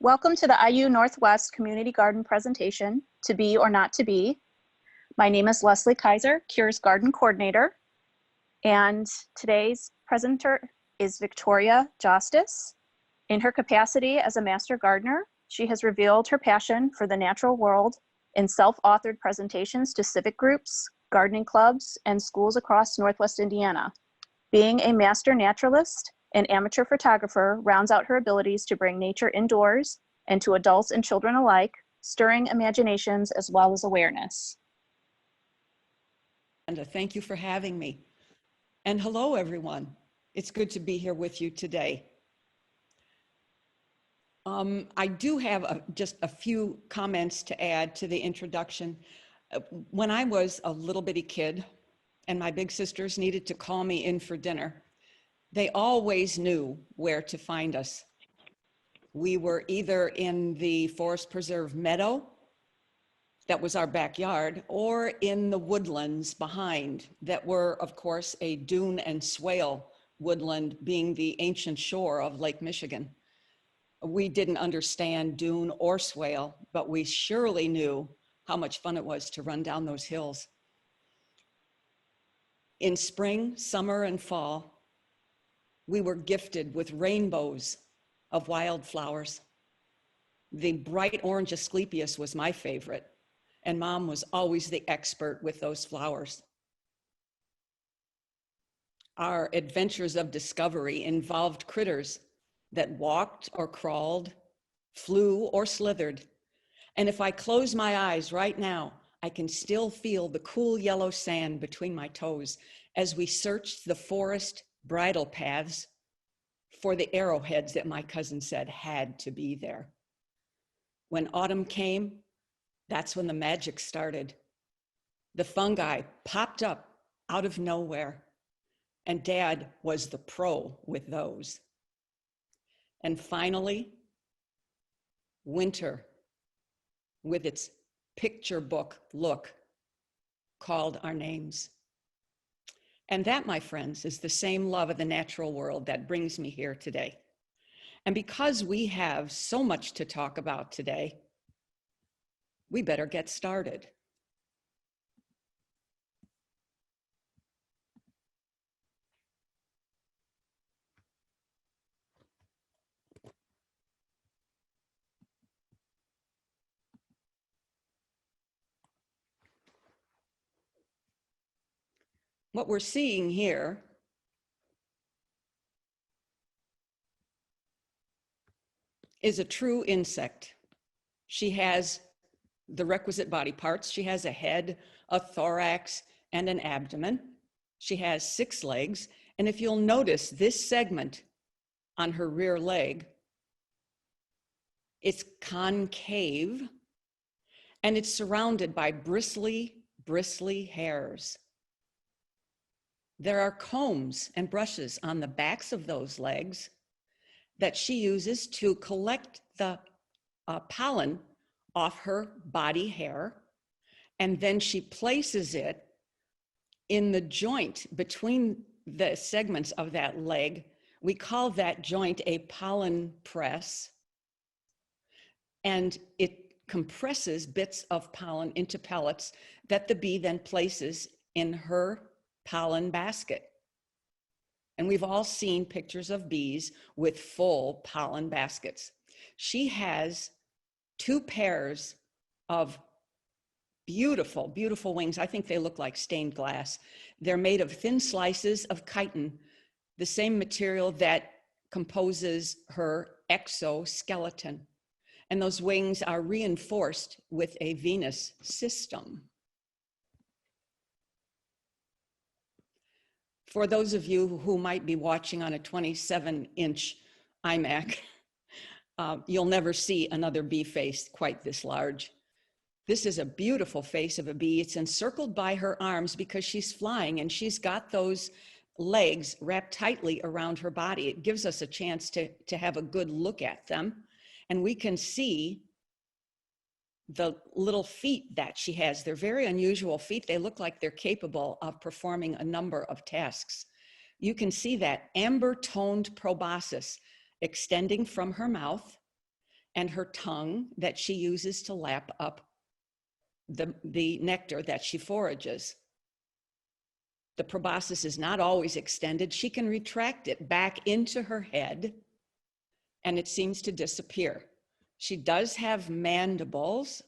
Welcome to the IU Northwest Community Garden presentation, To Be or Not to Be. My name is Leslie Kaiser, Cure's Garden Coordinator, and today's presenter is Victoria Jostes. In her capacity as a Master Gardener, she has revealed her passion for the natural world in self-authored presentations to civic groups, gardening clubs, and schools across Northwest Indiana. Being a master naturalist, an amateur photographer rounds out her abilities to bring nature indoors and to adults and children alike, stirring imaginations as well as awareness. And thank you for having me. And hello, everyone. It's good to be here with you today. I do have just a few comments to add to the introduction. When I was a little bitty kid and my big sisters needed to call me in for dinner, they always knew where to find us. We were either in the Forest Preserve meadow, that was our backyard, or in the woodlands behind that were, of course, a dune and swale woodland being the ancient shore of Lake Michigan. We didn't understand dune or swale, but we surely knew how much fun it was to run down those hills. In spring, summer, and fall, we were gifted with rainbows of wildflowers. The bright orange Asclepias was my favorite, and Mom was always the expert with those flowers. Our adventures of discovery involved critters that walked or crawled, flew or slithered. And if I close my eyes right now, I can still feel the cool yellow sand between my toes as we searched the forest bridle paths for the arrowheads that my cousin said had to be there. When autumn came, that's when the magic started. The fungi popped up out of nowhere, and Dad was the pro with those. And finally, winter, with its picture book look, called our names. And that, my friends, is the same love of the natural world that brings me here today. And because we have so much to talk about today, we better get started. What we're seeing here is a true insect. She has the requisite body parts. She has a head, a thorax, and an abdomen. She has 6 legs. And if you'll notice this segment on her rear leg, it's concave and it's surrounded by bristly hairs. There are combs and brushes on the backs of those legs that she uses to collect the pollen off her body hair, and then she places it in the joint between the segments of that leg. We call that joint a pollen press, and it compresses bits of pollen into pellets that the bee then places in her pollen basket. And we've all seen pictures of bees with full pollen baskets. She has 2 pairs of beautiful, beautiful wings. I think they look like stained glass. They're made of thin slices of chitin, the same material that composes her exoskeleton. And those wings are reinforced with a venous system. For those of you who might be watching on a 27-inch iMac, you'll never see another bee face quite this large. This is a beautiful face of a bee. It's encircled by her arms because she's flying, and she's got those legs wrapped tightly around her body. It gives us a chance to have a good look at them. And we can see the little feet that she has. They're very unusual feet. They look like they're capable of performing a number of tasks. You can see that amber-toned proboscis extending from her mouth and her tongue that she uses to lap up the nectar that she forages. The proboscis is not always extended. She can retract it back into her head, and it seems to disappear. She does have mandibles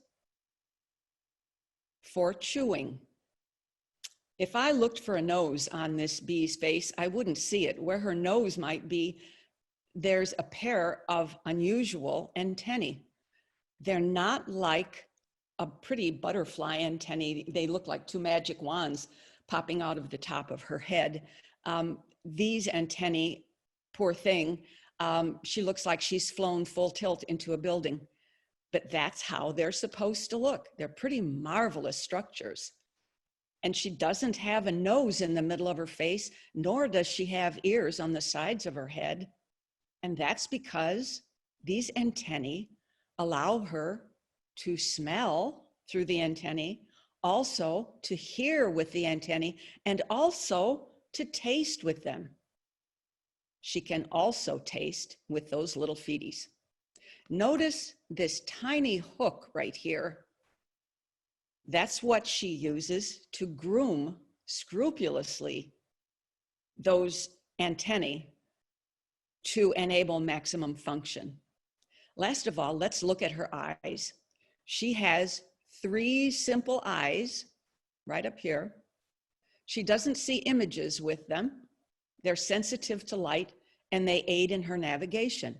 for chewing. If I looked for a nose on this bee's face, I wouldn't see it. Where her nose might be, there's a pair of unusual antennae. They're not like a pretty butterfly antennae. They look like two magic wands popping out of the top of her head. These antennae, poor thing, she looks like she's flown full tilt into a building, but that's how they're supposed to look. They're pretty marvelous structures. And she doesn't have a nose in the middle of her face, nor does she have ears on the sides of her head. And that's because these antennae allow her to smell through the antennae, also to hear with the antennae, and also to taste with them. She can also taste with those little feeties. Notice this tiny hook right here. That's what she uses to groom scrupulously those antennae to enable maximum function. Last of all, let's look at her eyes. She has 3 simple eyes right up here. She doesn't see images with them. They're sensitive to light, and they aid in her navigation.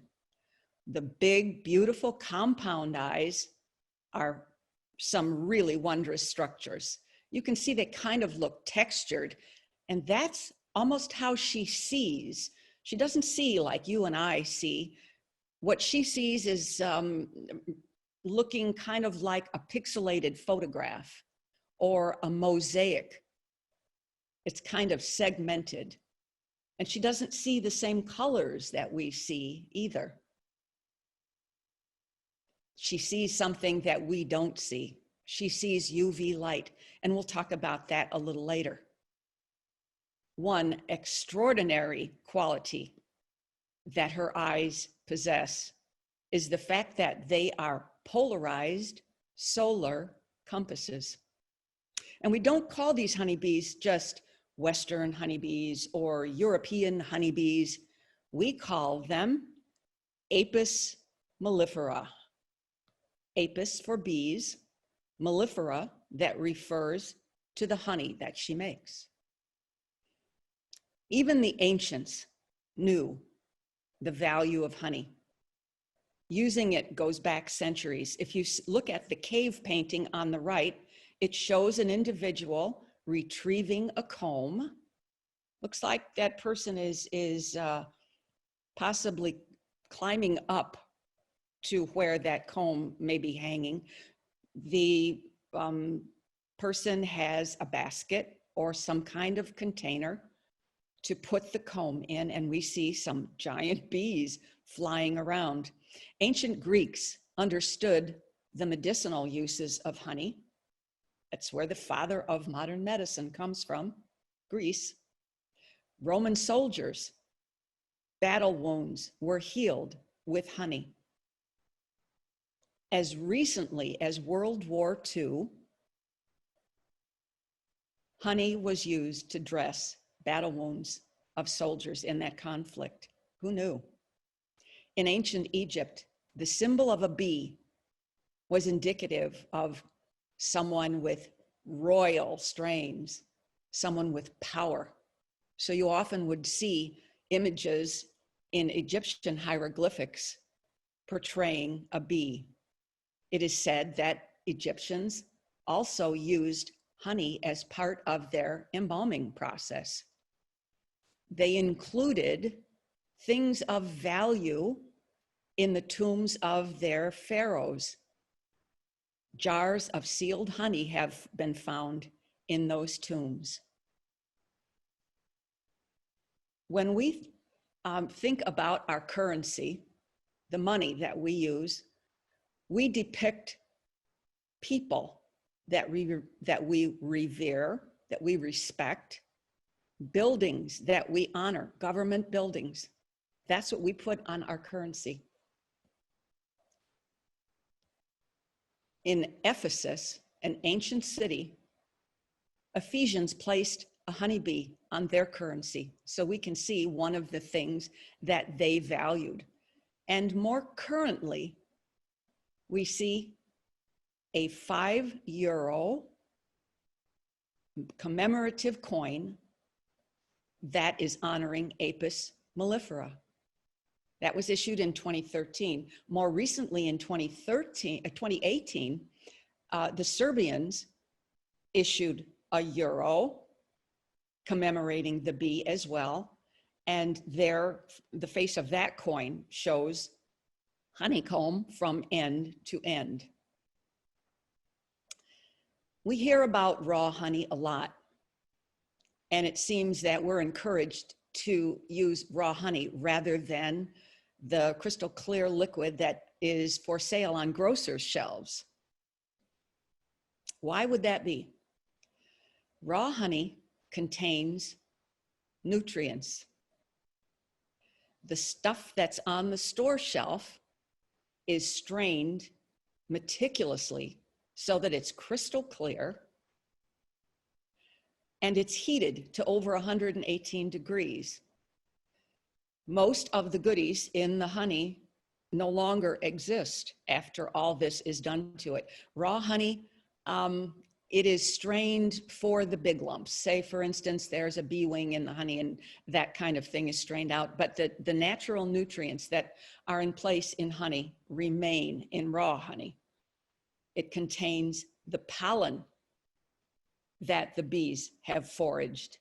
The big, beautiful compound eyes are some really wondrous structures. You can see they kind of look textured, and that's almost how she sees. She doesn't see like you and I see. What she sees is looking kind of like a pixelated photograph or a mosaic. It's kind of segmented. And she doesn't see the same colors that we see either. She sees something that we don't see. She sees UV light, and we'll talk about that a little later. One extraordinary quality that her eyes possess is the fact that they are polarized solar compasses. And we don't call these honeybees just Western honeybees or European honeybees. We call them Apis mellifera. Apis for bees, mellifera that refers to the honey that she makes. Even the ancients knew the value of honey. Using it goes back centuries. If you look at the cave painting on the right, it shows an individual retrieving a comb. Looks like that person is possibly climbing up to where that comb may be hanging. The person has a basket or some kind of container to put the comb in, and we see some giant bees flying around. Ancient Greeks understood the medicinal uses of honey. That's where the father of modern medicine comes from, Greece. Roman soldiers, battle wounds were healed with honey. As recently as World War II, honey was used to dress battle wounds of soldiers in that conflict. Who knew? In ancient Egypt, the symbol of a bee was indicative of someone with royal strains, someone with power. So you often would see images in Egyptian hieroglyphics portraying a bee. It is said that Egyptians also used honey as part of their embalming process. They included things of value in the tombs of their pharaohs. Jars of sealed honey have been found in those tombs. When we think about our currency, the money that we use, we depict people that we revere, that we respect, buildings that we honor, government buildings. That's what we put on our currency. in Ephesus, an ancient city, Ephesians placed a honeybee on their currency. So we can see one of the things that they valued. And more currently, we see a €5 commemorative coin that is honoring Apis mellifera. That was issued in 2013. More recently in 2018, the Serbians issued a euro commemorating the bee as well. And the face of that coin shows honeycomb from end to end. We hear about raw honey a lot, and it seems that we're encouraged to use raw honey rather than the crystal clear liquid that is for sale on grocers' shelves. Why would that be? Raw honey contains nutrients. The stuff that's on the store shelf is strained meticulously so that it's crystal clear, and it's heated to over 118 degrees. Most of the goodies in the honey no longer exist after all this is done to it. Raw honey, it is strained for the big lumps. Say, for instance, there's a bee wing in the honey and that kind of thing is strained out. But the natural nutrients that are in place in honey remain in raw honey. It contains the pollen that the bees have foraged.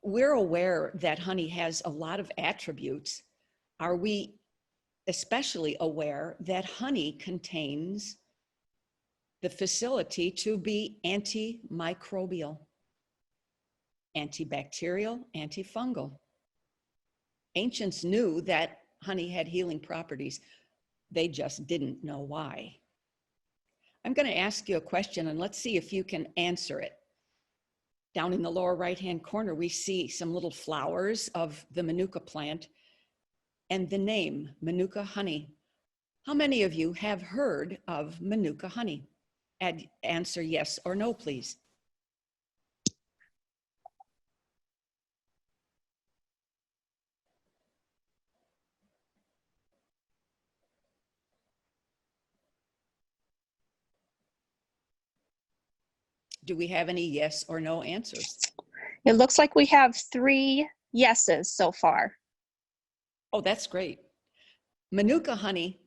We're aware that honey has a lot of attributes. Are we especially aware that honey contains the facility to be antimicrobial, antibacterial, antifungal? Ancients knew that honey had healing properties. They just didn't know why. I'm going to ask you a question, and let's see if you can answer it. Down in the lower right-hand corner, we see some little flowers of the Manuka plant and the name Manuka honey. How many of you have heard of Manuka honey? Answer yes or no, please. Do we have any yes or no answers? It looks like we have 3 yeses so far. Oh, that's great. Manuka honey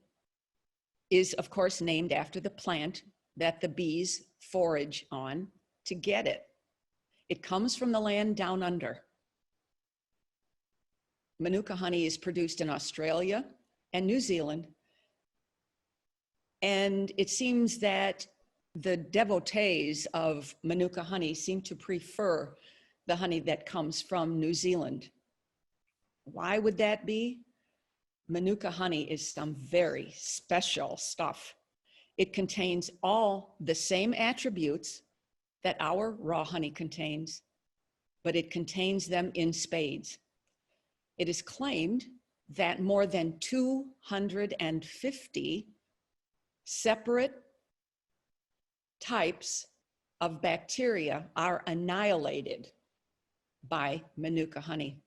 is, of course, named after the plant that the bees forage on to get it. It comes from the land down under. Manuka honey is produced in Australia and New Zealand. And it seems that the devotees of Manuka honey seem to prefer the honey that comes from New Zealand. Why would that be? Manuka honey is some very special stuff. It contains all the same attributes that our raw honey contains, but it contains them in spades. It is claimed that more than 250 separate types of bacteria are annihilated by Manuka honey.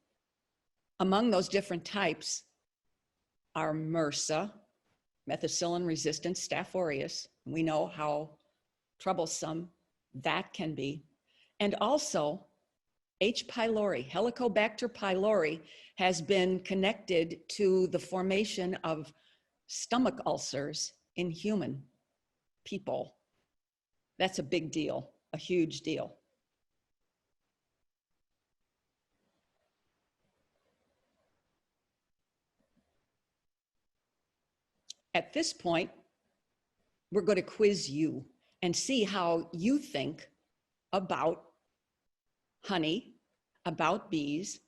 Among those different types are MRSA, methicillin-resistant Staph aureus. We know how troublesome that can be. And also H. pylori, Helicobacter pylori, has been connected to the formation of stomach ulcers in human people. That's a big deal, a huge deal. At this point, we're going to quiz you and see how you think about honey, about bees,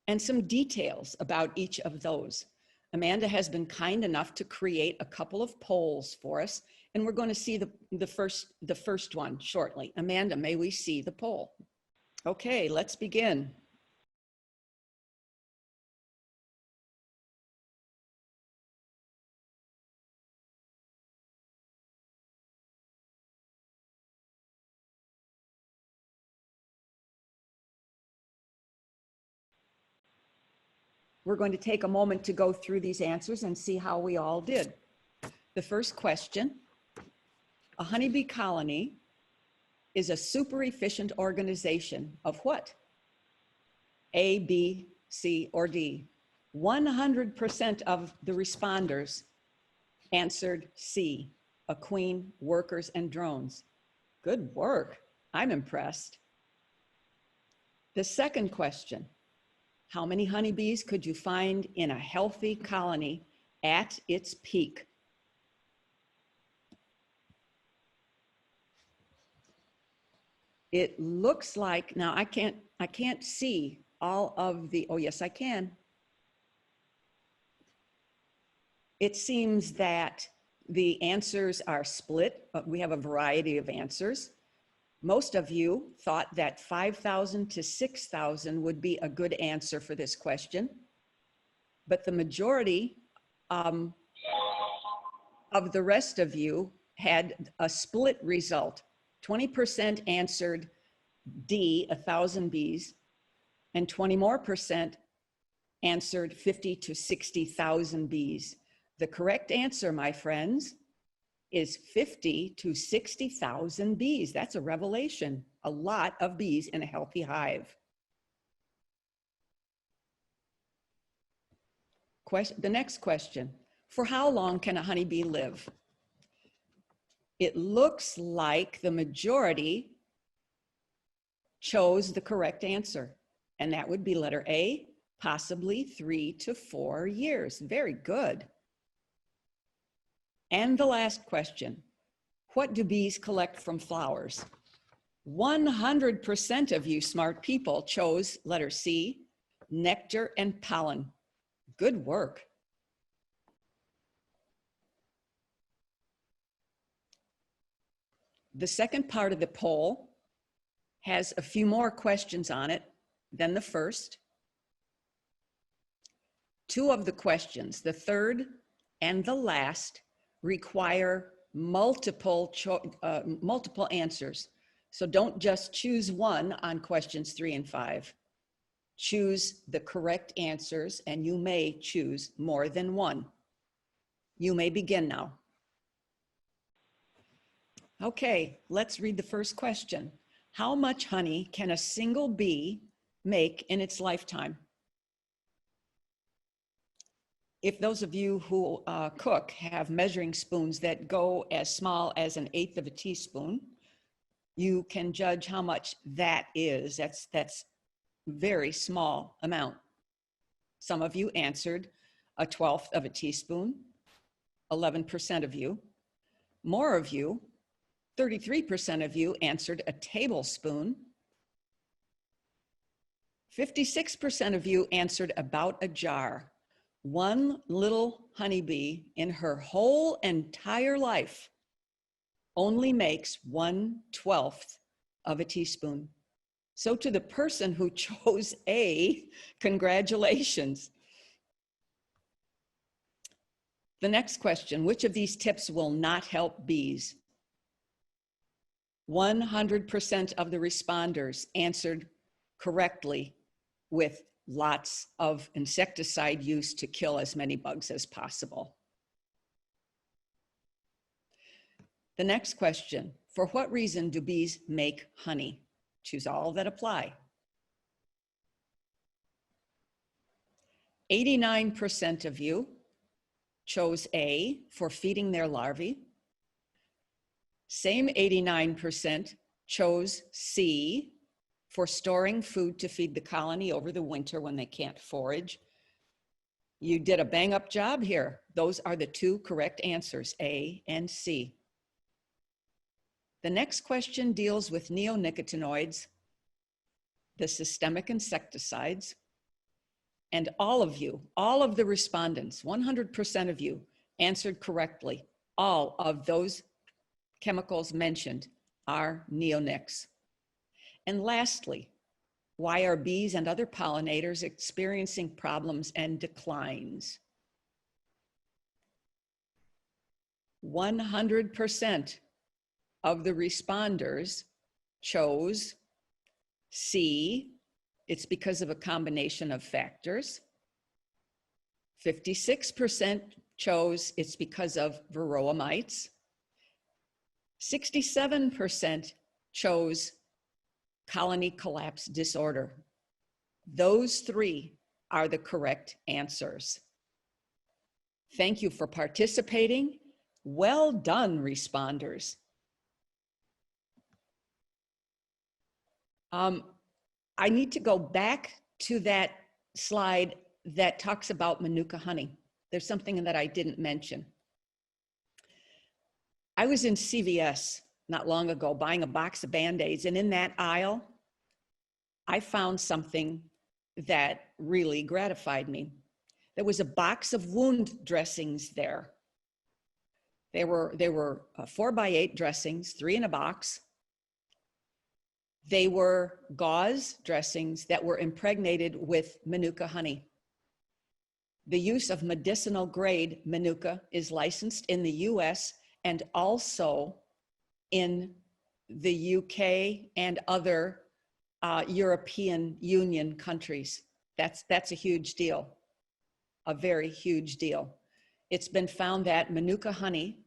and some details about each of those. Amanda has been kind enough to create a couple of polls for us, and we're going to see the first one shortly. Amanda, may we see the poll? Okay, let's begin. we're going to take a moment to go through these answers and see how we all did. The first question, a honeybee colony is a super efficient organization of what? A, B, C, or D? 100% of the responders answered C, a queen, workers, and drones. Good work. I'm impressed. The second question, how many honeybees could you find in a healthy colony at its peak? It looks like, now I can't see all of the, oh yes, I can. It seems that the answers are split, but we have a variety of answers. Most of you thought that 5,000 to 6,000 would be a good answer for this question, but the majority of the rest of you had a split result. 20% answered D, 1,000 bees, and 20% more answered 50 to 60,000 bees. The correct answer, my friends, is 50 to 60,000 bees. That's a revelation. A lot of bees in a healthy hive. The next question, for how long can a honeybee live? It looks like the majority chose the correct answer, and that would be letter A, possibly 3 to 4 years. Very good. And the last question, what do bees collect from flowers? 100% of you smart people chose letter C, nectar and pollen. Good work. The second part of the poll has a few more questions on it than the first. Two of the questions, the third and the last, require multiple answers. So don't just choose one on questions 3 and 5. Choose the correct answers, and you may choose more than one. You may begin now. Okay, let's read the first question. How much honey can a single bee make in its lifetime? If those of you who cook have measuring spoons that go as small as 1/8 of a teaspoon, you can judge how much that is. That's very small amount. Some of you answered 1/12 of a teaspoon, 11% of you. More of you, 33% of you answered a tablespoon. 56% of you answered about a jar. One little honeybee in her whole entire life only makes 1/12 of a teaspoon. So to the person who chose A, congratulations. The next question, which of these tips will not help bees? 100% of the responders answered correctly with lots of insecticide use to kill as many bugs as possible. The next question, for what reason do bees make honey? Choose all that apply. 89% of you chose A, for feeding their larvae. Same 89% chose C, for storing food to feed the colony over the winter when they can't forage. You did a bang up job here. Those are the two correct answers, A and C. The next question deals with neonicotinoids, the systemic insecticides, and all of you, all of the respondents, 100% of you answered correctly. All of those chemicals mentioned are neonics. And lastly, why are bees and other pollinators experiencing problems and declines? 100% of the responders chose C. It's because of a combination of factors. 56% chose it's because of varroa mites. 67% chose colony collapse disorder. Those three are the correct answers. Thank you for participating. Well done, responders. I need to go back to that slide that talks about Manuka honey. There's something that I didn't mention. I was in CVS not long ago buying a box of Band-Aids, and in that aisle, I found something that really gratified me. There was a box of wound dressings there. They were 4x8 dressings, 3 in a box. They were gauze dressings that were impregnated with Manuka honey. The use of medicinal grade Manuka is licensed in the US and also in the UK and other European Union countries. That's a huge deal, a very huge deal. It's been found that Manuka honey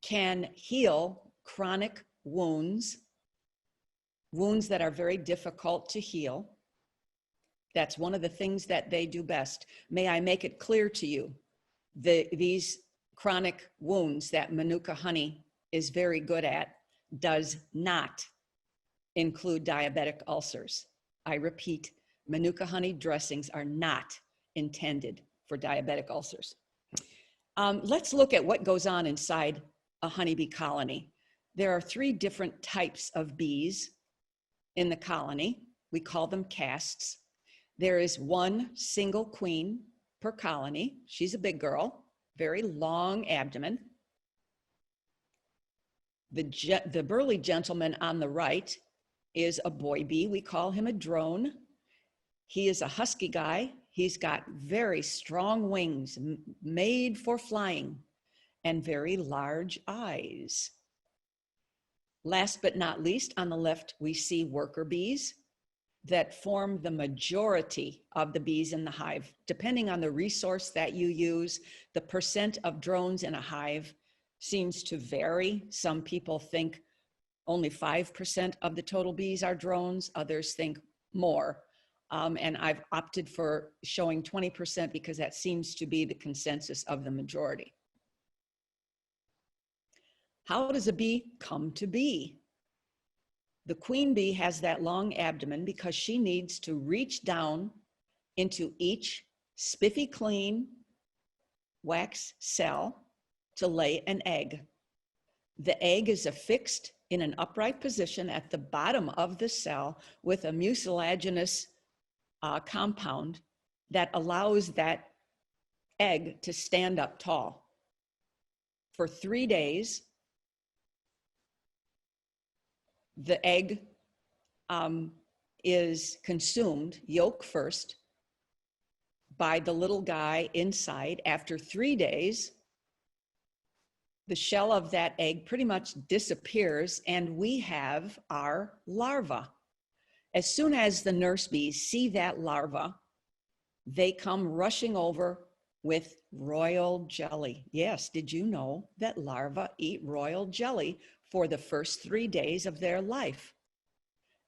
can heal chronic wounds that are very difficult to heal. That's one of the things that they do best. May I make it clear to you, these chronic wounds that Manuka honey is very good at does not include diabetic ulcers. I repeat, Manuka honey dressings are not intended for diabetic ulcers. Let's look at what goes on inside a honeybee colony. There are 3 different types of bees in the colony. We call them castes. There is 1 single queen per colony. She's a big girl, very long abdomen. The burly gentleman on the right is a boy bee. We call him a drone. He is a husky guy. He's got very strong wings made for flying and very large eyes. Last but not least, on the left, we see worker bees that form the majority of the bees in the hive. Depending on the resource that you use, the percent of drones in a hive seems to vary. Some people think only 5% of the total bees are drones, others think more. And I've opted for showing 20% because that seems to be the consensus of the majority. How does a bee come to be? The queen bee has that long abdomen because she needs to reach down into each spiffy clean wax cell to lay an egg. The egg is affixed in an upright position at the bottom of the cell with a mucilaginous compound that allows that egg to stand up tall. For 3 days, the egg is consumed, yolk first, by the little guy inside. After 3 days, the shell of that egg pretty much disappears and we have our larva. As soon as the nurse bees see that larva, they come rushing over with royal jelly. Yes, did you know that larvae eat royal jelly for the first 3 days of their life?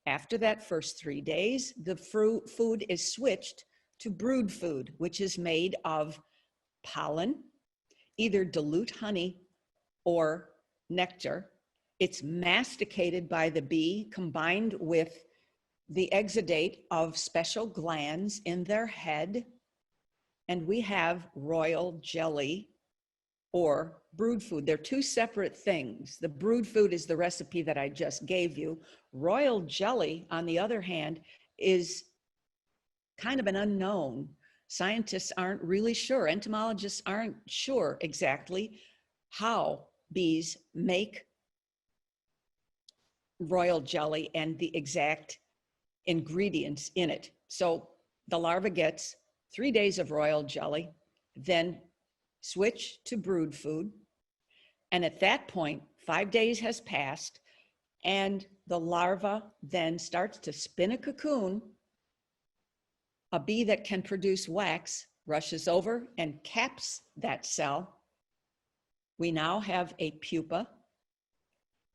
After that first 3 days, the food is switched to brood food, which is made of pollen, either dilute honey or nectar. It's masticated by the bee combined with the exudate of special glands in their head, and we have royal jelly or brood food. They're 2 separate things. The brood food is the recipe that I just gave you. Royal jelly, on the other hand, is kind of an unknown. Scientists aren't really sure. Entomologists aren't sure exactly how bees make royal jelly and the exact ingredients in it. So the larva gets 3 days of royal jelly, then switch to brood food. And at that point, 5 days has passed and the larva then starts to spin a cocoon. A bee that can produce wax rushes over and caps that cell, we now have a pupa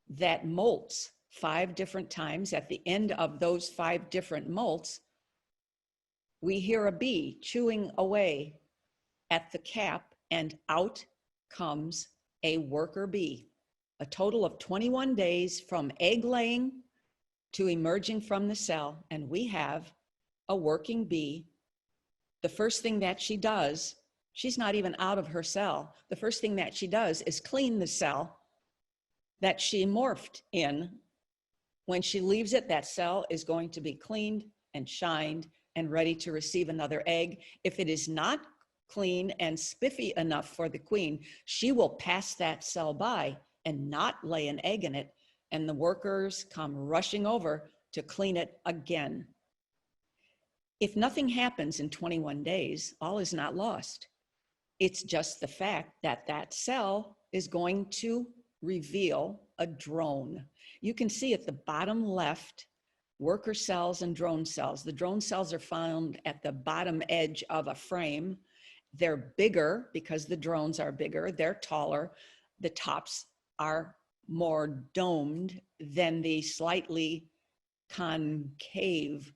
that molts 5 different times. At the end of those 5 different molts, we hear a bee chewing away at the cap, and out comes a worker bee. A total of 21 days from egg laying to emerging from the cell, and we have a working bee. The first thing that she does, she's not even out of her cell. The first thing that she does is clean the cell that she morphed in. When she leaves it, that cell is going to be cleaned and shined and ready to receive another egg. If it is not clean and spiffy enough for the queen, she will pass that cell by and not lay an egg in it, and the workers come rushing over to clean it again. If nothing happens in 21 days, all is not lost. It's just the fact that that cell is going to reveal a drone. You can see at the bottom left, worker cells and drone cells. The drone cells are found at the bottom edge of a frame. They're bigger because the drones are bigger, they're taller. The tops are more domed than the slightly concave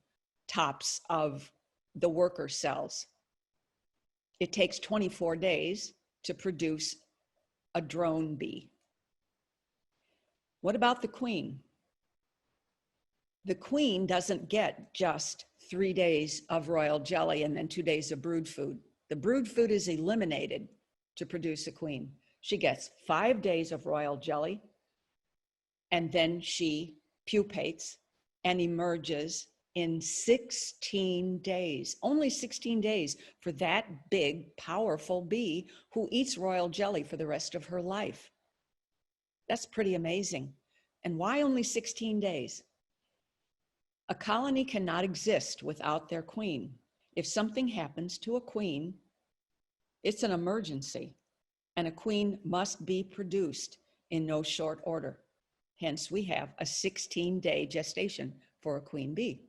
tops of the worker cells. It takes 24 days to produce a drone bee. What about the queen? The queen doesn't get just 3 days of royal jelly and then 2 days of brood food. The brood food is eliminated to produce a queen. She gets 5 days of royal jelly, and then she pupates and emerges in 16 days. Only 16 days for that big, powerful bee who eats royal jelly for the rest of her life. That's pretty amazing. And why only 16 days? A colony cannot exist without their queen. If something happens to a queen, it's an emergency, and a queen must be produced in no short order. Hence, we have a 16-day gestation for a queen bee.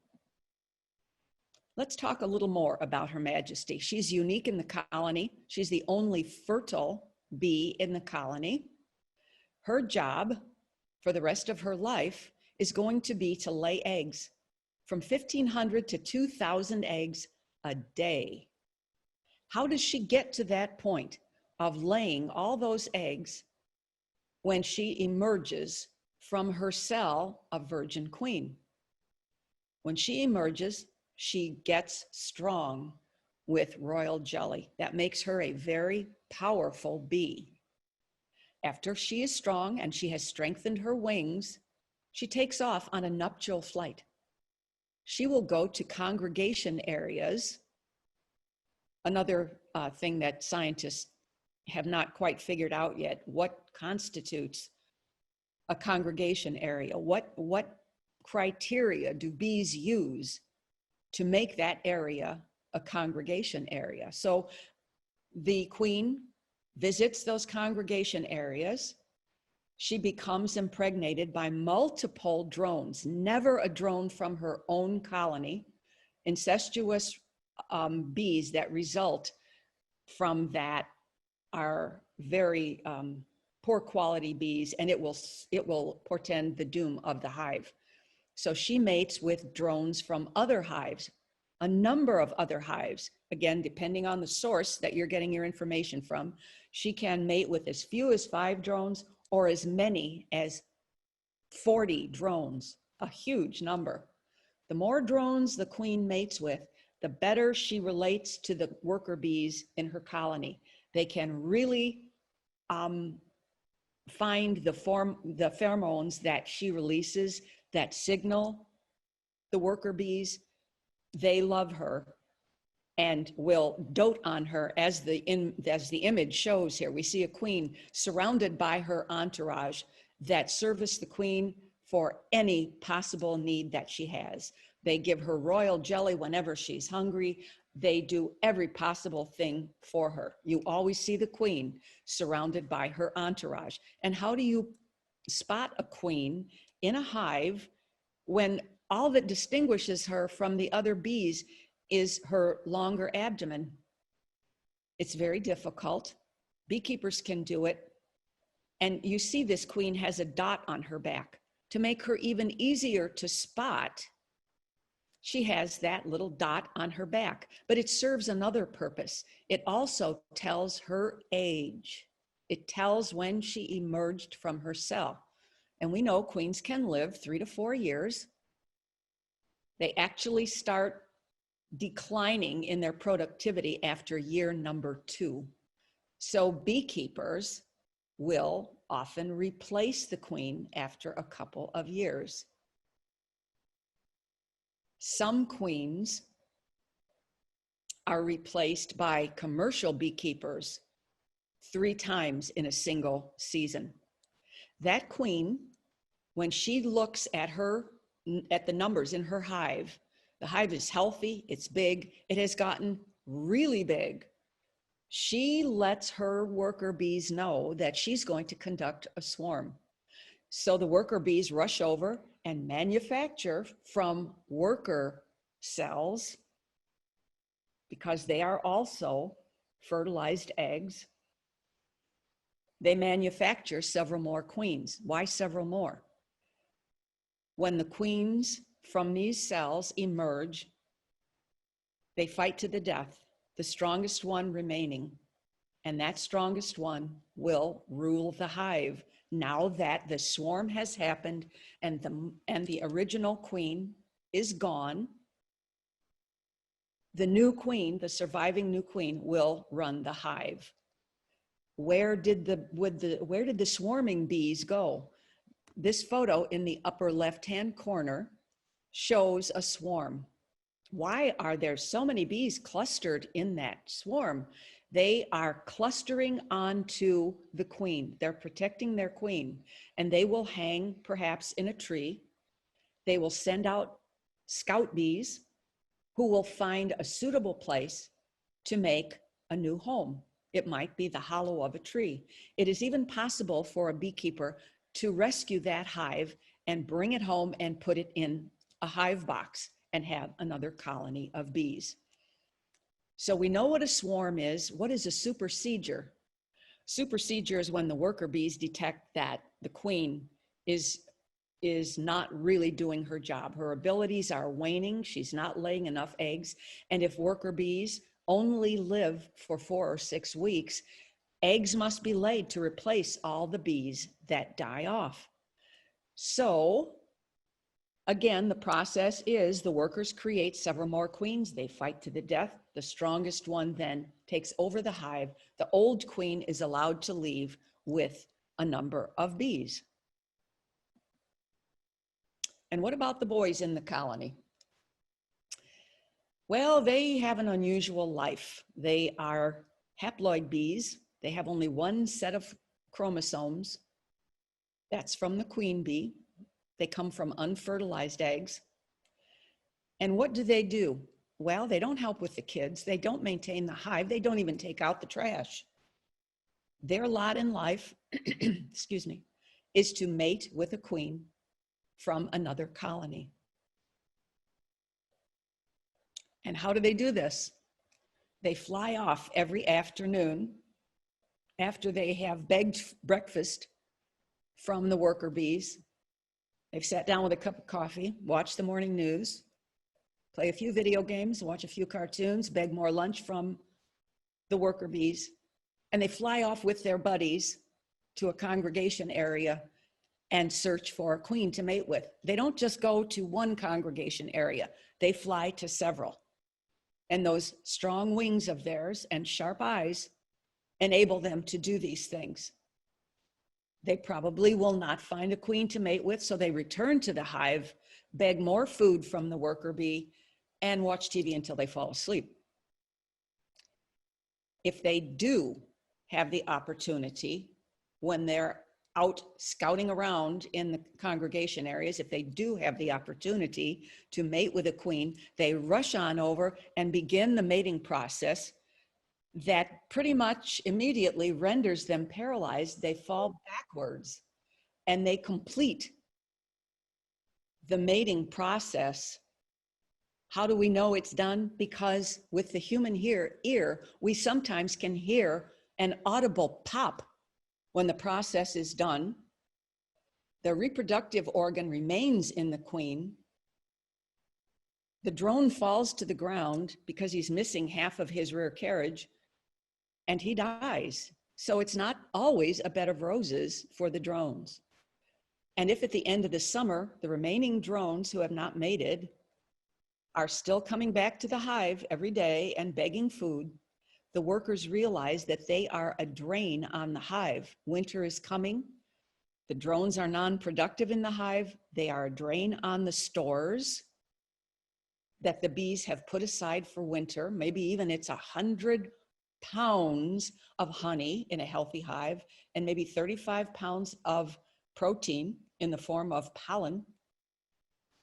Let's talk a little more about Her Majesty. She's unique in the colony. She's the only fertile bee in the colony. Her job for the rest of her life is going to be to lay eggs, from 1,500 to 2,000 eggs a day. How does she get to that point of laying all those eggs when she emerges from her cell of virgin queen? When she emerges, she gets strong with royal jelly. That makes her a very powerful bee. After she is strong and she has strengthened her wings, she takes off on a nuptial flight. She will go to congregation areas. Another thing that scientists have not quite figured out yet, what constitutes a congregation area? What criteria do bees use to make that area a congregation area? So the queen visits those congregation areas. She becomes impregnated by multiple drones, never a drone from her own colony. Incestuous bees that result from that are very poor quality bees, and it will portend the doom of the hive. So she mates with drones from other hives, a number of other hives. Again, depending on the source that you're getting your information from, she can mate with as few as 5 drones or as many as 40 drones, a huge number. The more drones the queen mates with, the better she relates to the worker bees in her colony. They can really find the pheromones that she releases that signal the worker bees. They love her and will dote on her, as the image shows here. We see a queen surrounded by her entourage that service the queen for any possible need that she has. They give her royal jelly whenever she's hungry. They do every possible thing for her. You always see the queen surrounded by her entourage. And how do you spot a queen in a hive when all that distinguishes her from the other bees is her longer abdomen? It's very difficult. Beekeepers can do it. And you see this queen has a dot on her back. To make her even easier to spot, she has that little dot on her back, but it serves another purpose. It also tells her age. It tells when she emerged from her cell. And we know queens can live 3 to 4 years. They actually start declining in their productivity after year number 2. So beekeepers will often replace the queen after a couple of years. Some queens are replaced by commercial beekeepers 3 times in a single season. That queen, when she looks at the numbers in her hive, the hive is healthy, it's big, it has gotten really big. She lets her worker bees know that she's going to conduct a swarm. So the worker bees rush over and manufacture from worker cells, because they are also fertilized eggs. They manufacture several more queens. Why several more? When the queens from these cells emerge, they fight to the death, the strongest one remaining. And that strongest one will rule the hive. Now that the swarm has happened and the original queen is gone, the new queen, the surviving new queen, will run the hive. Where did the swarming bees go? This photo in the upper left-hand corner shows a swarm. Why are there so many bees clustered in that swarm? They are clustering onto the queen. They're protecting their queen, and they will hang perhaps in a tree. They will send out scout bees who will find a suitable place to make a new home. It might be the hollow of a tree. It is even possible for a beekeeper to rescue that hive and bring it home and put it in a hive box and have another colony of bees. So we know what a swarm is. What is a supersedure? Supersedure is when the worker bees detect that the queen is not really doing her job. Her abilities are waning. She's not laying enough eggs. And if worker bees only live for 4 or 6 weeks, eggs must be laid to replace all the bees that die off. So again, the process is the workers create several more queens. They fight to the death. The strongest one then takes over the hive. The old queen is allowed to leave with a number of bees. And what about the boys in the colony? Well, they have an unusual life. They are haploid bees. They have only one set of chromosomes. That's from the queen bee. They come from unfertilized eggs. And what do? Well, they don't help with the kids. They don't maintain the hive. They don't even take out the trash. Their lot in life, excuse me, is to mate with a queen from another colony. And how do they do this? They fly off every afternoon after they have begged breakfast from the worker bees. They've sat down with a cup of coffee, watched the morning news, play a few video games, watch a few cartoons, beg more lunch from the worker bees, and they fly off with their buddies to a congregation area and search for a queen to mate with. They don't just go to one congregation area, they fly to several. And those strong wings of theirs and sharp eyes enable them to do these things. They probably will not find a queen to mate with, so they return to the hive, beg more food from the worker bee, and watch TV until they fall asleep. If they do have the opportunity, when they're out scouting around in the congregation areas, if they do have the opportunity to mate with a queen, they rush on over and begin the mating process that pretty much immediately renders them paralyzed. They fall backwards and they complete the mating process How do we know it's done? Because with the human ear, we sometimes can hear an audible pop when the process is done. The reproductive organ remains in the queen. The drone falls to the ground because he's missing half of his rear carriage, and he dies. So it's not always a bed of roses for the drones. And if at the end of the summer, the remaining drones who have not mated are still coming back to the hive every day and begging food, the workers realize that they are a drain on the hive. Winter is coming. The drones are non-productive in the hive. They are a drain on the stores that the bees have put aside for winter. Maybe even it's 100 pounds of honey in a healthy hive, and maybe 35 pounds of protein in the form of pollen.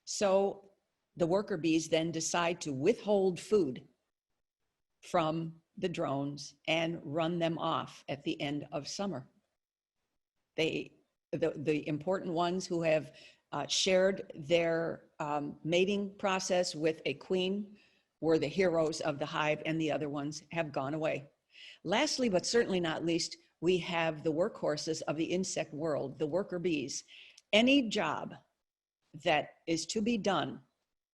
So the worker bees then decide to withhold food from the drones and run them off at the end of summer. The important ones who have shared their mating process with a queen were the heroes of the hive, and the other ones have gone away. Lastly, but certainly not least, we have the workhorses of the insect world, the worker bees. Any job that is to be done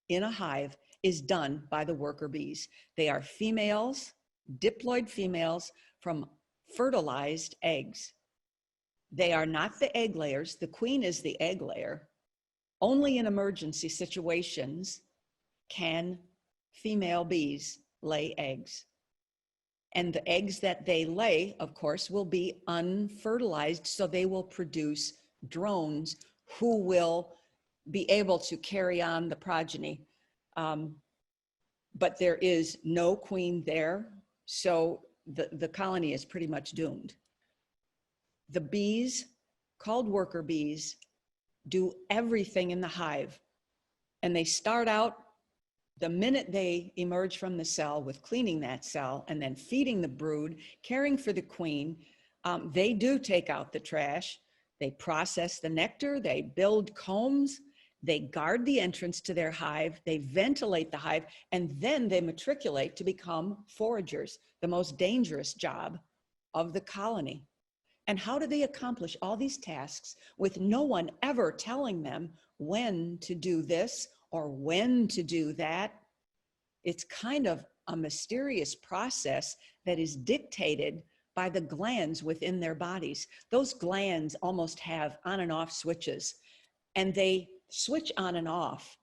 in a hive is done by the worker bees. They are females, diploid females from fertilized eggs. They are not the egg layers. The queen is the egg layer. Only in emergency situations can female bees lay eggs. And the eggs that they lay, of course, will be unfertilized, so they will produce drones who will be able to carry on the progeny. But there is no queen there, so the colony is pretty much doomed. The bees, called worker bees, do everything in the hive. And they start out the minute they emerge from the cell with cleaning that cell and then feeding the brood, caring for the queen. They do take out the trash. They process the nectar. They build combs. They guard the entrance to their hive. They ventilate the hive, and then they matriculate to become foragers, the most dangerous job of the colony. And how do they accomplish all these tasks with no one ever telling them when to do this or when to do that? It's kind of a mysterious process that is dictated by the glands within their bodies. Those glands almost have on and off switches, and they switch on and off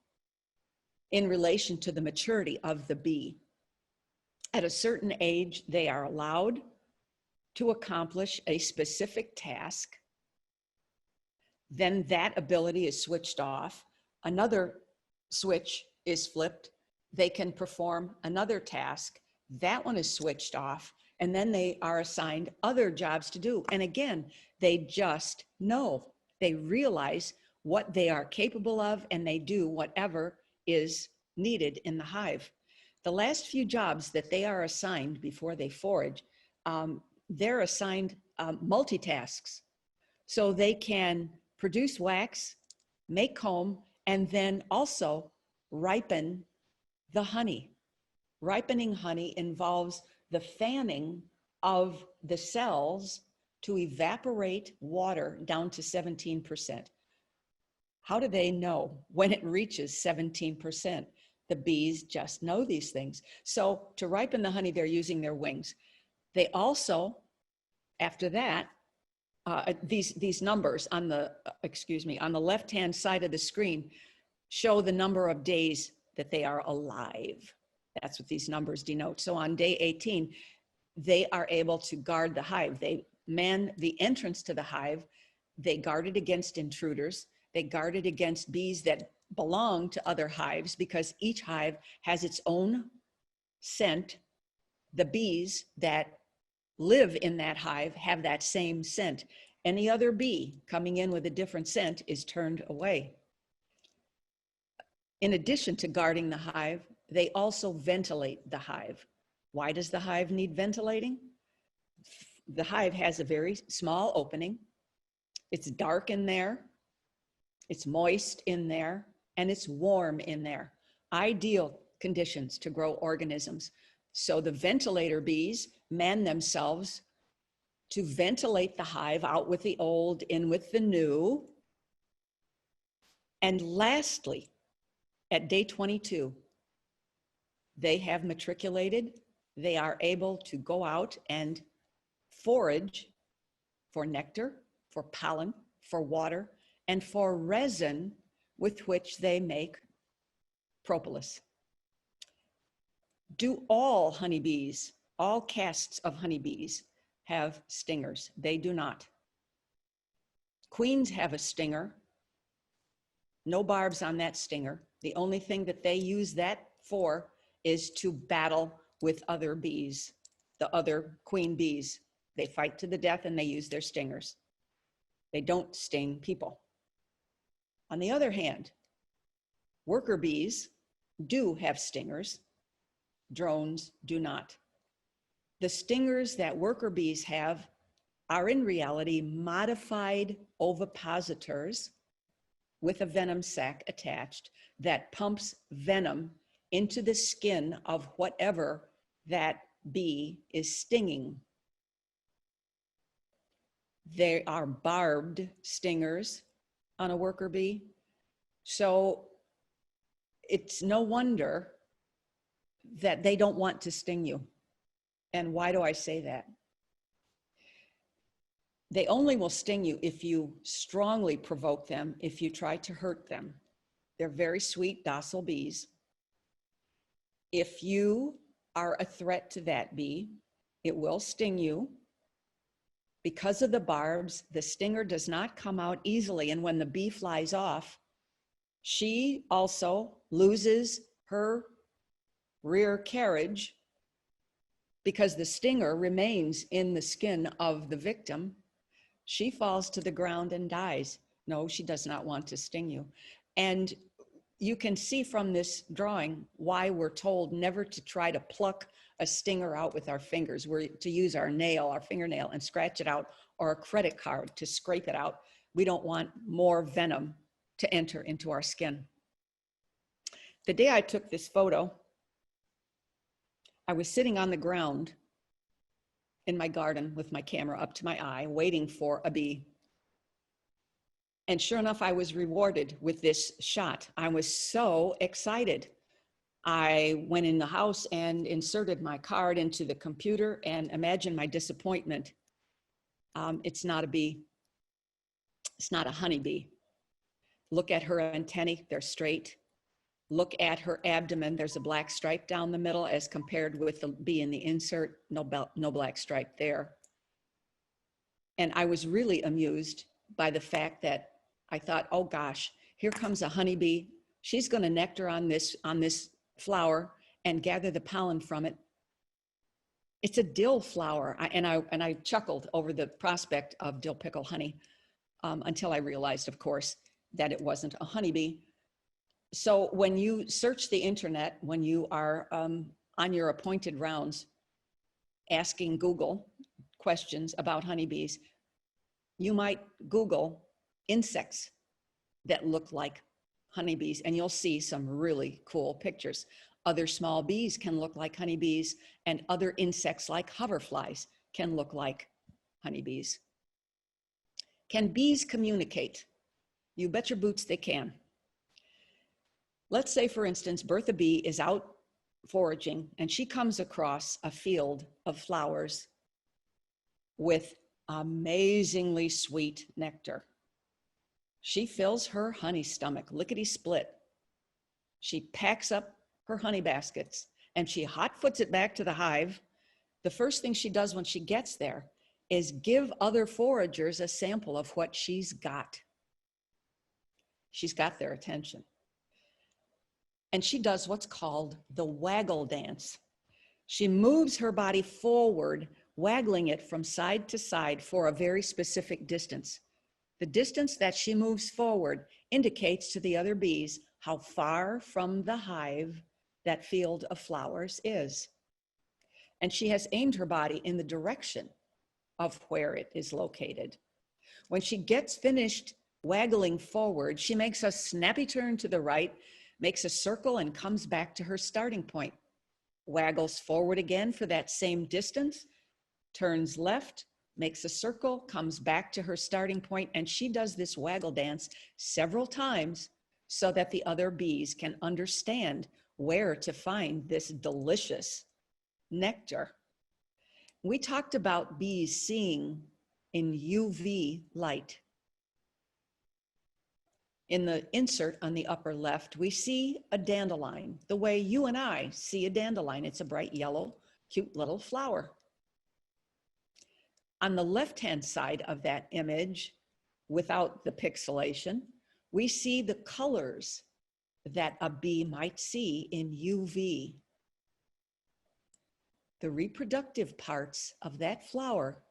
in relation to the maturity of the bee. At a certain age, they are allowed to accomplish a specific task. Then that ability is switched off. Another switch is flipped. They can perform another task. That one is switched off. And then they are assigned other jobs to do. And again, they just know. They realize what they are capable of, and they do whatever is needed in the hive. The last few jobs that they are assigned before they forage, they're assigned multitasks. So they can produce wax, make comb, and then also ripen the honey. Ripening honey involves the fanning of the cells to evaporate water down to 17%. How do they know when it reaches 17%? The bees just know these things. So to ripen the honey, they're using their wings. They also, after that, these numbers on the, on the left-hand side of the screen show the number of days that they are alive. That's what these numbers denote. So on day 18, they are able to guard the hive. They man the entrance to the hive. They guard it against intruders. They guard it against bees that belong to other hives, because each hive has its own scent. The bees that live in that hive have that same scent. Any other bee coming in with a different scent is turned away. In addition to guarding the hive, they also ventilate the hive. Why does the hive need ventilating? The hive has a very small opening. It's dark in there. It's moist in there, and it's warm in there. Ideal conditions to grow organisms. So the ventilator bees man themselves to ventilate the hive, out with the old, in with the new. And lastly, at day 22, they have matriculated. They are able to go out and forage for nectar, for pollen, for water, and for resin with which they make propolis. Do all honeybees, all castes of honeybees, have stingers? They do not. Queens have a stinger. No barbs on that stinger. The only thing that they use that for is to battle with other bees, the other queen bees. They fight to the death and they use their stingers. They don't sting people. On the other hand, worker bees do have stingers. Drones do not. The stingers that worker bees have are in reality modified ovipositors with a venom sac attached that pumps venom into the skin of whatever that bee is stinging. They are barbed stingers on a worker bee. So it's no wonder that they don't want to sting you. And why do I say that? They only will sting you if you strongly provoke them, if you try to hurt them. They're very sweet, docile bees. If you are a threat to that bee, it will sting you. Because of the barbs, the stinger does not come out easily. And when the bee flies off, she also loses her rear carriage because the stinger remains in the skin of the victim. She falls to the ground and dies. No, she does not want to sting you. And you can see from this drawing why we're told never to try to pluck a stinger out with our fingers. We're to use our nail, our fingernail, and scratch it out, or a credit card to scrape it out. We don't want more venom to enter into our skin. The day I took this photo, I was sitting on the ground in my garden with my camera up to my eye, waiting for a bee. And sure enough, I was rewarded with this shot. I was so excited. I went in the house and inserted my card into the computer, and imagine my disappointment. It's not a bee. It's not a honeybee. Look at her antennae, they're straight. Look at her abdomen, there's a black stripe down the middle as compared with the bee in the insert, no black stripe there. And I was really amused by the fact that I thought, oh gosh, here comes a honeybee. She's gonna nectar on this flower and gather the pollen from it. It's a dill flower. And I chuckled over the prospect of dill pickle honey until I realized, of course, that it wasn't a honeybee. So when you search the internet, when you are on your appointed rounds, asking Google questions about honeybees, you might Google insects that look like honeybees, and you'll see some really cool pictures. Other small bees can look like honeybees, and other insects like hoverflies can look like honeybees. Can bees communicate? You bet your boots they can. Let's say, for instance, Bertha Bee is out foraging and she comes across a field of flowers with amazingly sweet nectar. She fills her honey stomach, lickety-split. She packs up her honey baskets and she hot-foots it back to the hive. The first thing she does when she gets there is give other foragers a sample of what she's got. She's got their attention. And she does what's called the waggle dance. She moves her body forward, waggling it from side to side for a very specific distance. The distance that she moves forward indicates to the other bees how far from the hive that field of flowers is. And she has aimed her body in the direction of where it is located. When she gets finished waggling forward, she makes a snappy turn to the right, makes a circle and comes back to her starting point, waggles forward again for that same distance, turns left, makes a circle, comes back to her starting point, and she does this waggle dance several times so that the other bees can understand where to find this delicious nectar. We talked about bees seeing in UV light. In the insert on the upper left, we see a dandelion, the way you and I see a dandelion. It's a bright yellow, cute little flower. On the left-hand side of that image, without the pixelation, we see the colors that a bee might see in UV. The reproductive parts of that flower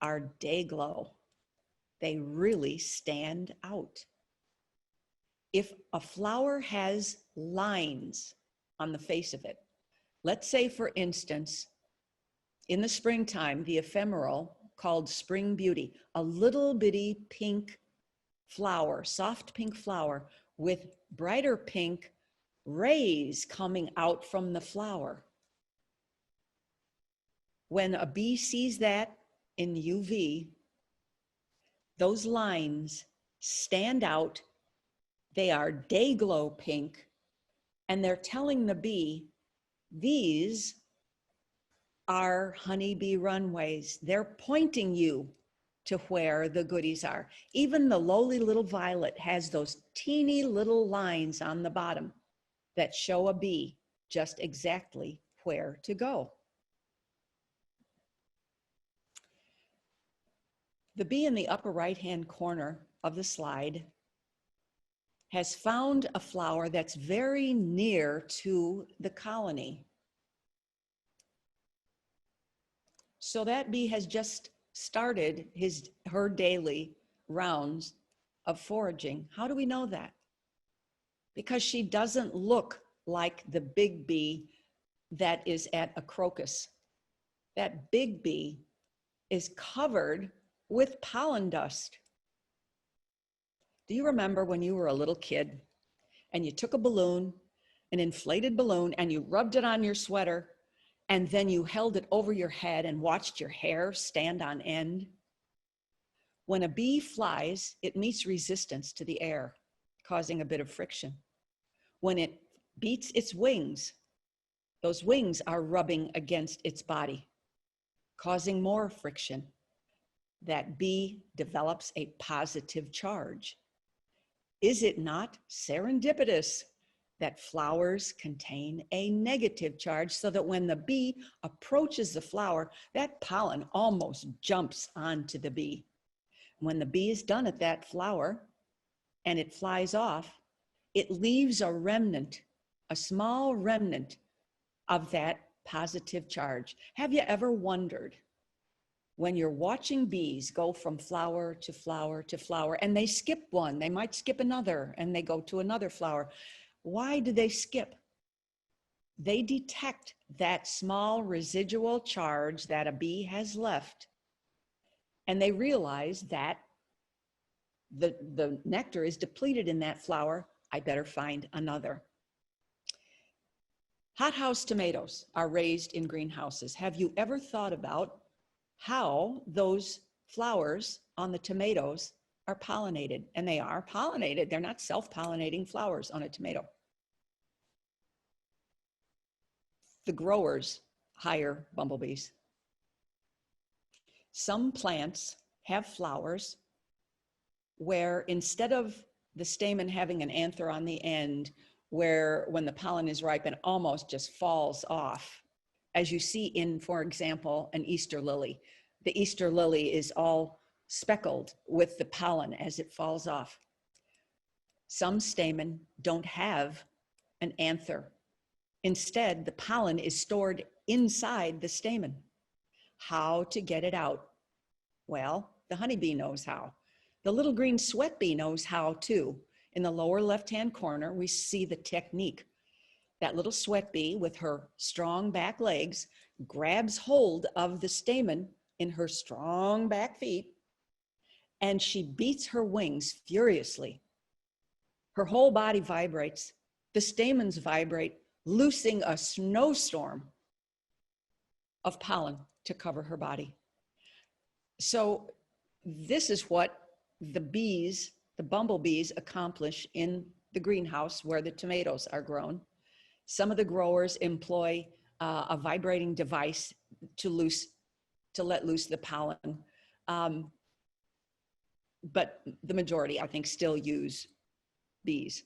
are day glow. They really stand out. If a flower has lines on the face of it, let's say, for instance, in the springtime, the ephemeral called Spring Beauty, a little bitty pink flower, soft pink flower with brighter pink rays coming out from the flower. When a bee sees that in UV, those lines stand out. They are day glow pink, and they're telling the bee, these are honeybee runways. They're pointing you to where the goodies are. Even the lowly little violet has those teeny little lines on the bottom that show a bee just exactly where to go. The bee in the upper right-hand corner of the slide has found a flower that's very near to the colony. So that bee has just started her daily rounds of foraging. How do we know that? Because she doesn't look like the big bee that is at a crocus. That big bee is covered with pollen dust. Do you remember when you were a little kid and you took a balloon, an inflated balloon, and you rubbed it on your sweater, and then you held it over your head and watched your hair stand on end? When a bee flies, it meets resistance to the air, causing a bit of friction. When it beats its wings, those wings are rubbing against its body, causing more friction. That bee develops a positive charge. Is it not serendipitous that flowers contain a negative charge, so that when the bee approaches the flower, that pollen almost jumps onto the bee? When the bee is done at that flower and it flies off, it leaves a remnant, a small remnant of that positive charge. Have you ever wondered, when you're watching bees go from flower to flower to flower, and they skip one, they might skip another, and they go to another flower, why do they skip? They detect that small residual charge that a bee has left, and they realize that the nectar is depleted in that flower. I better find another. Hothouse tomatoes are raised in greenhouses. Have you ever thought about how those flowers on the tomatoes are pollinated? And they are pollinated. They're not self-pollinating flowers on a tomato. The growers hire bumblebees. Some plants have flowers where, instead of the stamen having an anther on the end, where when the pollen is ripe, it almost just falls off, as you see in, for example, an Easter lily. The Easter lily is all speckled with the pollen as it falls off. Some stamen don't have an anther. Instead, the pollen is stored inside the stamen. How to get it out? Well, the honeybee knows how. The little green sweat bee knows how too. In the lower left-hand corner, we see the technique. That little sweat bee, with her strong back legs, grabs hold of the stamen in her strong back feet, and she beats her wings furiously. Her whole body vibrates, the stamens vibrate, loosing a snowstorm of pollen to cover her body. So this is what the bees, the bumblebees, accomplish in the greenhouse where the tomatoes are grown. Some of the growers employ a vibrating device to let loose the pollen. But the majority, I think, still use bees.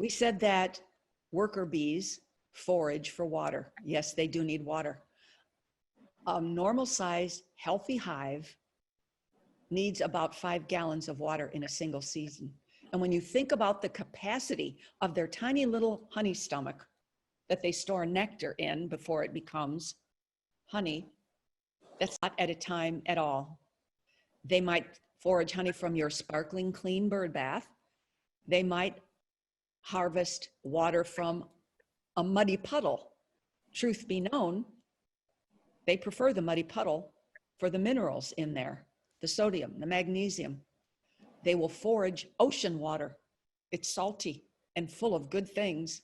We said that worker bees forage for water. Yes, they do need water. A normal-sized, healthy hive needs about 5 gallons of water in a single season. And when you think about the capacity of their tiny little honey stomach that they store nectar in before it becomes honey, that's not at a time at all. They might forage honey from your sparkling clean bird bath. They might harvest water from a muddy puddle. Truth be known, they prefer the muddy puddle for the minerals in there, the sodium, the magnesium. They will forage ocean water. It's salty and full of good things.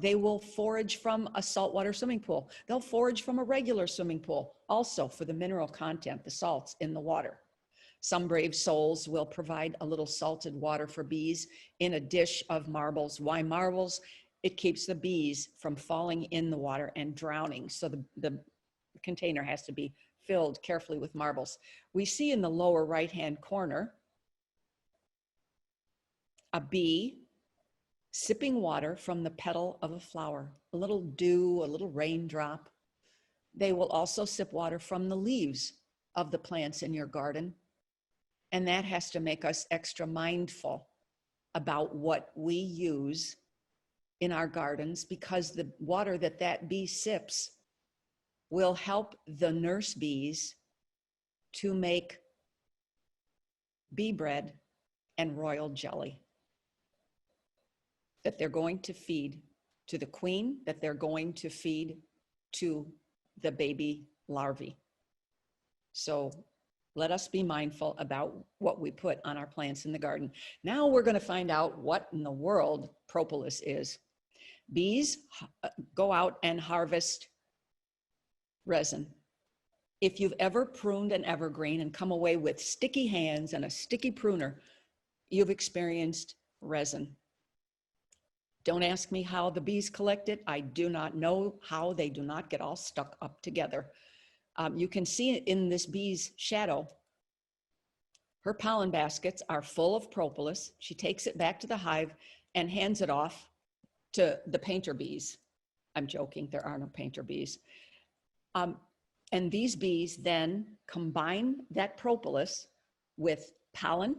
They will forage from a saltwater swimming pool. They'll forage from a regular swimming pool, also for the mineral content, the salts in the water. Some brave souls will provide a little salted water for bees in a dish of marbles. Why marbles? It keeps the bees from falling in the water and drowning. So the container has to be filled carefully with marbles. We see in the lower right-hand corner a bee sipping water from the petal of a flower, a little dew, a little raindrop. They will also sip water from the leaves of the plants in your garden. And that has to make us extra mindful about what we use in our gardens, because the water that that bee sips will help the nurse bees to make bee bread and royal jelly that they're going to feed to the queen, that they're going to feed to the baby larvae. So let us be mindful about what we put on our plants in the garden. Now we're going to find out what in the world propolis is. Bees go out and harvest resin. If you've ever pruned an evergreen and come away with sticky hands and a sticky pruner, you've experienced resin. Don't ask me how the bees collect it. I do not know how they do not get all stuck up together. You can see in this bee's shadow, her pollen baskets are full of propolis. She takes it back to the hive and hands it off to the painter bees. I'm joking, there are no painter bees. And these bees then combine that propolis with pollen,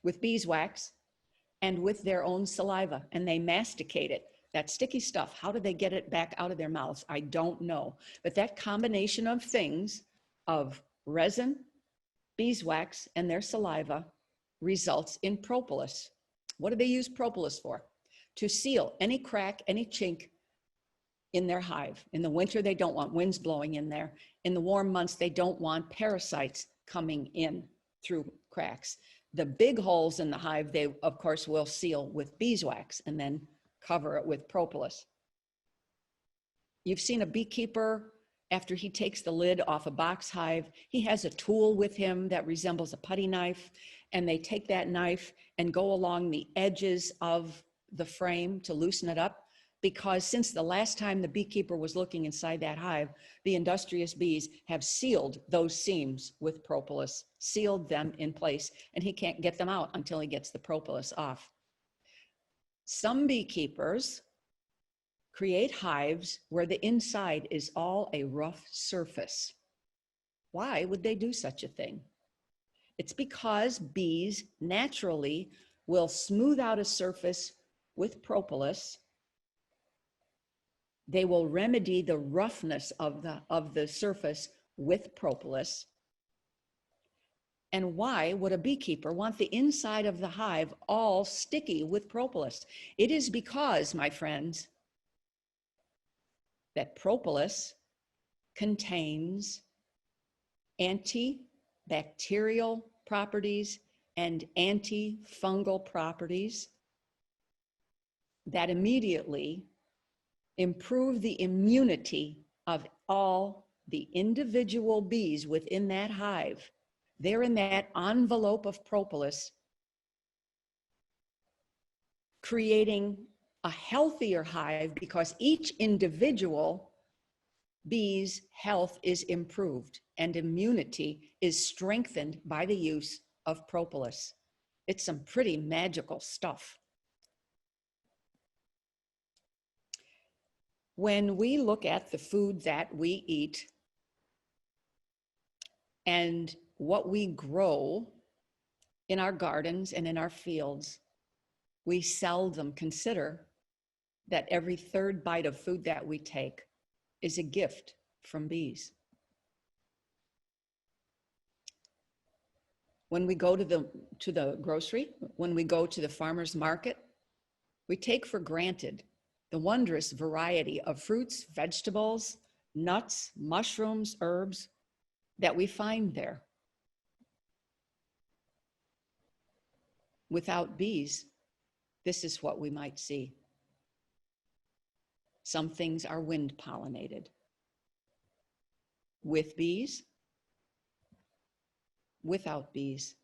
with beeswax and with their own saliva, and they masticate it. That sticky stuff, how do they get it back out of their mouths? I don't know. But that combination of things, of resin, beeswax, and their saliva, results in propolis. What do they use propolis for? To seal any crack, any chink in their hive. In the winter, they don't want winds blowing in there. In the warm months, they don't want parasites coming in through cracks. The big holes in the hive, they, of course, will seal with beeswax and then cover it with propolis. You've seen a beekeeper, after he takes the lid off a box hive, he has a tool with him that resembles a putty knife, and they take that knife and go along the edges of the frame to loosen it up, because since the last time the beekeeper was looking inside that hive, the industrious bees have sealed those seams with propolis, sealed them in place, and he can't get them out until he gets the propolis off. Some beekeepers create hives where the inside is all a rough surface. Why would they do such a thing? It's because bees naturally will smooth out a surface with propolis. They will remedy the roughness of the surface with propolis. And why would a beekeeper want the inside of the hive all sticky with propolis? It is because, my friends, that propolis contains antibacterial properties, and antifungal properties that immediately improve the immunity of all the individual bees within that hive. They're in that envelope of propolis, creating a healthier hive because each individual bee's health is improved and immunity is strengthened by the use of propolis. It's some pretty magical stuff. When we look at the food that we eat and what we grow in our gardens and in our fields, we seldom consider that every third bite of food that we take is a gift from bees. When we go to the grocery, when we go to the farmer's market, we take for granted the wondrous variety of fruits, vegetables, nuts, mushrooms, herbs that we find there. Without bees, this is what we might see. Some things are wind pollinated. With bees, without bees.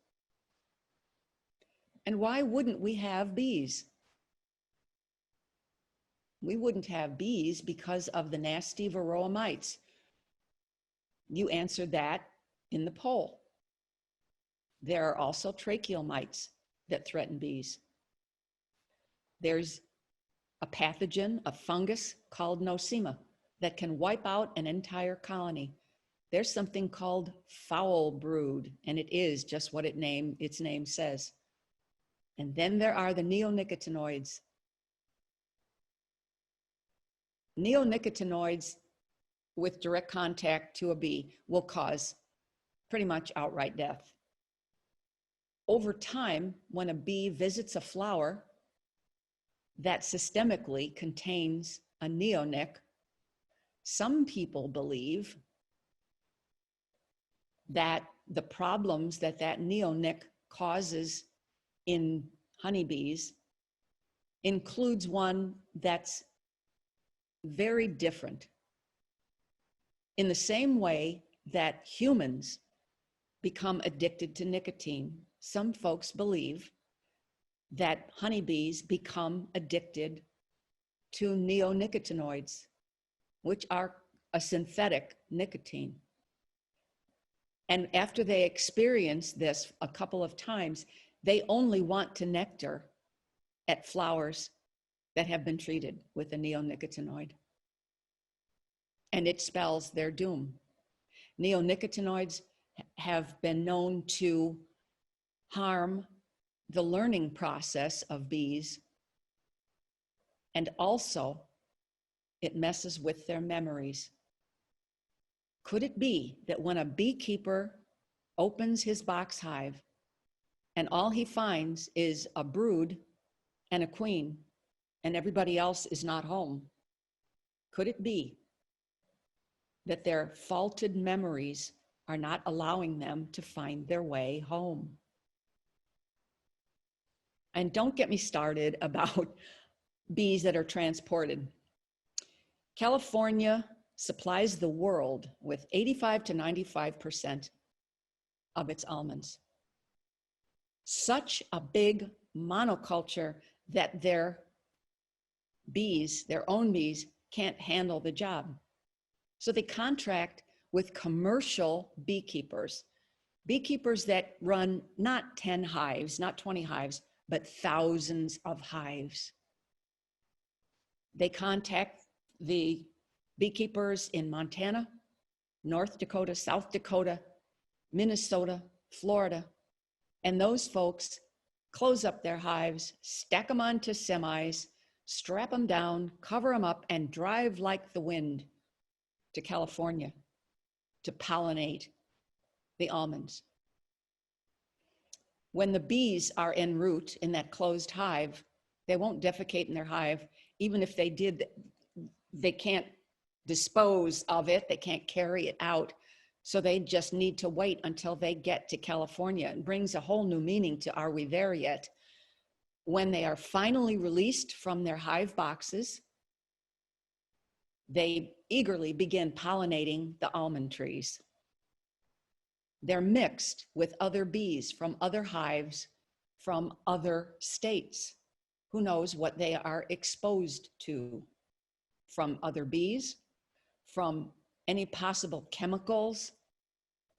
And why wouldn't we have bees? We wouldn't have bees because of the nasty varroa mites. You answered that in the poll. There are also tracheal mites that threaten bees. There's a pathogen, a fungus called nosema that can wipe out an entire colony. There's something called foul brood, and it is just what its name says. And then there are the neonicotinoids. Neonicotinoids with direct contact to a bee will cause pretty much outright death. Over time, when a bee visits a flower that systemically contains a neonic, some people believe that the problems that neonic causes in honeybees includes one that's very different. In the same way that humans become addicted to nicotine, some folks believe that honeybees become addicted to neonicotinoids, which are a synthetic nicotine. And after they experience this a couple of times, they only want to nectar at flowers that have been treated with a neonicotinoid. And it spells their doom. Neonicotinoids have been known to harm the learning process of bees, and also it messes with their memories. Could it be that when a beekeeper opens his box hive and all he finds is a brood and a queen and everybody else is not home, could it be that their faulted memories are not allowing them to find their way home? And don't get me started about bees that are transported. California supplies the world with 85 to 95% of its almonds. Such a big monoculture that their bees, their own bees, can't handle the job. So they contract with commercial beekeepers, beekeepers that run not 10 hives, not 20 hives, but thousands of hives. They contact the beekeepers in Montana, North Dakota, South Dakota, Minnesota, Florida, and those folks close up their hives, stack them onto semis, strap them down, cover them up, and drive like the wind to California to pollinate the almonds. When the bees are en route in that closed hive, they won't defecate in their hive. Even if they did, they can't dispose of it. They can't carry it out So they just need to wait until they get to California. It brings a whole new meaning to are we there yet? When they are finally released from their hive boxes, they eagerly begin pollinating the almond trees. They're mixed with other bees from other hives, from other states. Who knows what they are exposed to from other bees, from any possible chemicals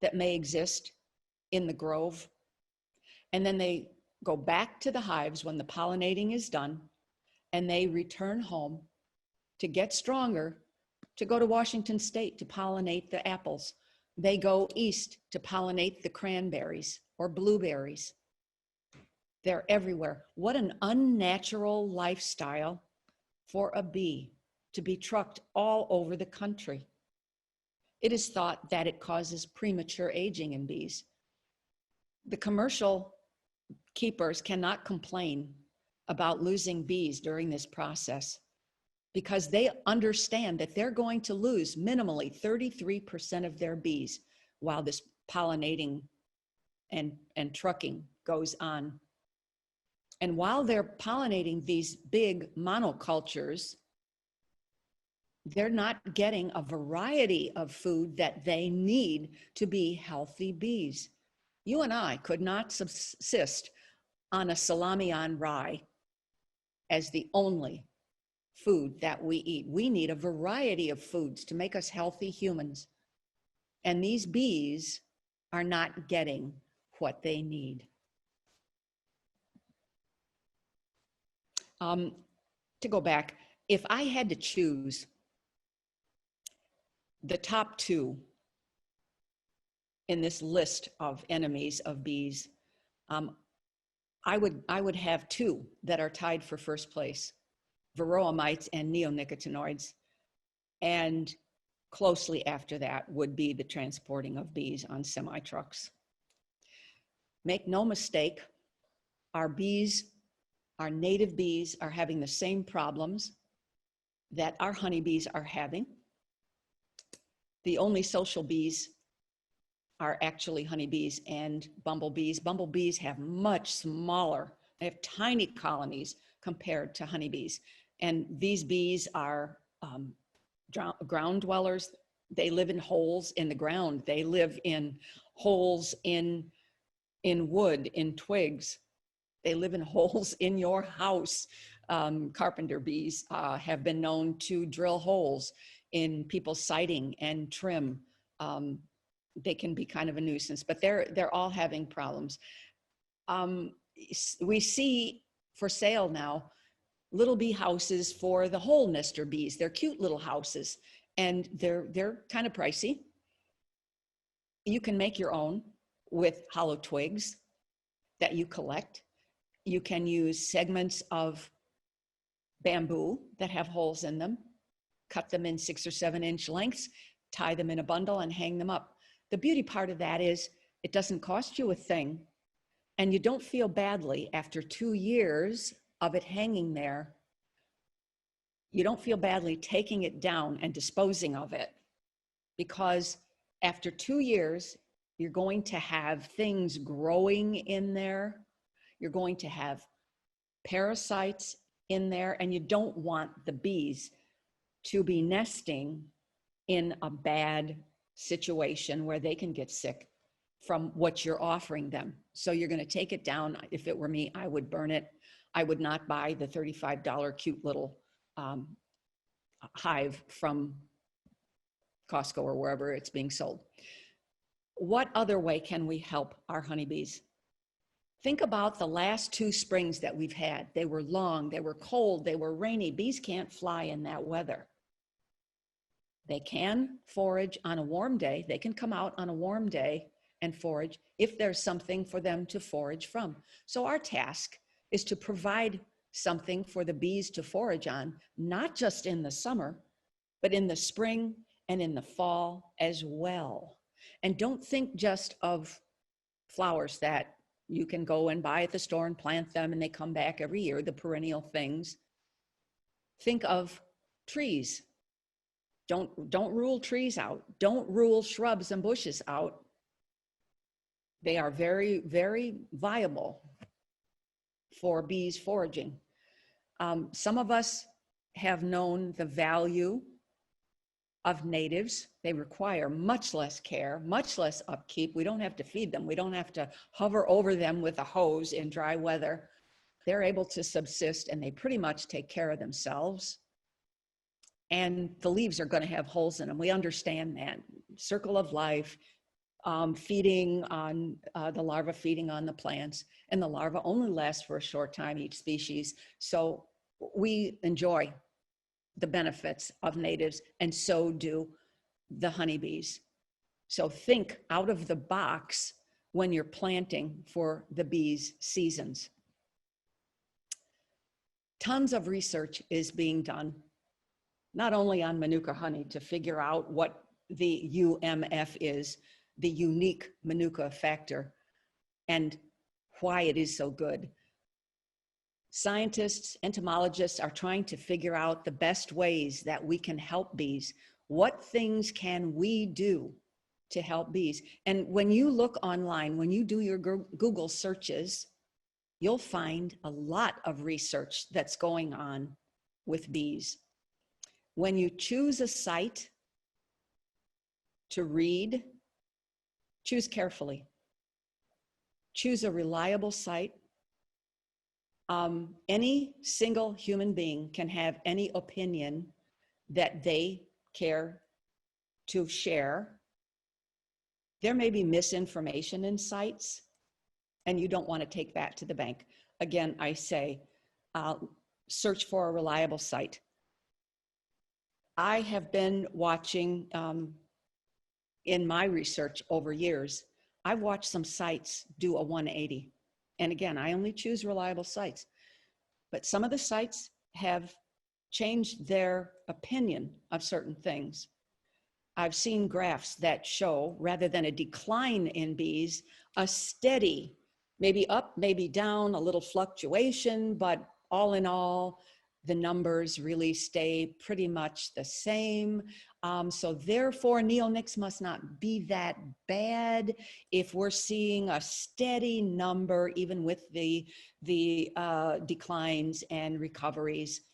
that may exist in the grove. And then they go back to the hives when the pollinating is done, and they return home to get stronger, to go to Washington State to pollinate the apples. They go east to pollinate the cranberries or blueberries. They're everywhere. What an unnatural lifestyle for a bee to be trucked all over the country. It is thought that it causes premature aging in bees. The commercial keepers cannot complain about losing bees during this process because they understand that they're going to lose minimally 33% of their bees while this pollinating and trucking goes on. And while they're pollinating these big monocultures, they're not getting a variety of food that they need to be healthy bees. You and I could not subsist on a salami on rye as the only food that we eat. We need a variety of foods to make us healthy humans. And these bees are not getting what they need. To go back, if I had to choose the top two in this list of enemies of bees, I would have two that are tied for first place: varroa mites and neonicotinoids. And closely after that would be the transporting of bees on semi-trucks. Make no mistake, our bees, our native bees, are having the same problems that our honeybees are having. The only social bees are actually honeybees and bumblebees. Bumblebees have much smaller, they have tiny colonies compared to honeybees. And these bees are ground dwellers. They live in holes in the ground. They live in holes in wood, in twigs. They live in holes in your house. Carpenter bees have been known to drill holes in people's siding and trim. They can be kind of a nuisance, but they're all having problems. We see for sale now little bee houses for the hole nester bees. They're cute little houses, and they're kind of pricey. You can make your own with hollow twigs that you collect. You can use segments of bamboo that have holes in them, cut them in 6 or 7 inch lengths, tie them in a bundle and hang them up. The beauty part of that is it doesn't cost you a thing, and you don't feel badly after 2 years of it hanging there. You don't feel badly taking it down and disposing of it, because after 2 years, you're going to have things growing in there. You're going to have parasites in there, and you don't want the bees to be nesting in a bad situation where they can get sick from what you're offering them. So you're going to take it down. If it were me, I would burn it. I would not buy the $35 cute little hive from Costco or wherever it's being sold. What other way can we help our honeybees? Think about the last 2 springs that we've had. They were long, they were cold, they were rainy. Bees can't fly in that weather. They can forage on a warm day. They can come out on a warm day and forage if there's something for them to forage from. So our task is to provide something for the bees to forage on, not just in the summer, but in the spring and in the fall as well. And don't think just of flowers that you can go and buy at the store and plant them and they come back every year, the perennial things. Think of trees. Don't rule trees out. Don't rule shrubs and bushes out. They are very, very viable for bees foraging. Some of us have known the value of natives. They require much less care, much less upkeep. We don't have to feed them. We don't have to hover over them with a hose in dry weather. They're able to subsist, and they pretty much take care of themselves. And the leaves are going to have holes in them. We understand that. Circle of life, feeding on the larva, feeding on the plants. And the larva only lasts for a short time, each species. So we enjoy the benefits of natives, and so do the honeybees. So think out of the box when you're planting for the bees' seasons. Tons of research is being done, not only on Manuka honey to figure out what the UMF is, the unique Manuka factor, and why it is so good. Scientists, entomologists are trying to figure out the best ways that we can help bees. What things can we do to help bees? And when you look online, when you do your Google searches, you'll find a lot of research that's going on with bees. When you choose a site to read, choose carefully. Choose a reliable site. Any single human being can have any opinion that they care to share. There may be misinformation in sites, and you don't want to take that to the bank. Again, I say, search for a reliable site. I have been watching, in my research over years, I've watched some sites do a 180. And again, I only choose reliable sites. But some of the sites have changed their opinion of certain things. I've seen graphs that show, rather than a decline in bees, a steady, maybe up, maybe down, a little fluctuation, but all in all, the numbers really stay pretty much the same. So therefore, neonics must not be that bad if we're seeing a steady number, even with the declines and recoveries.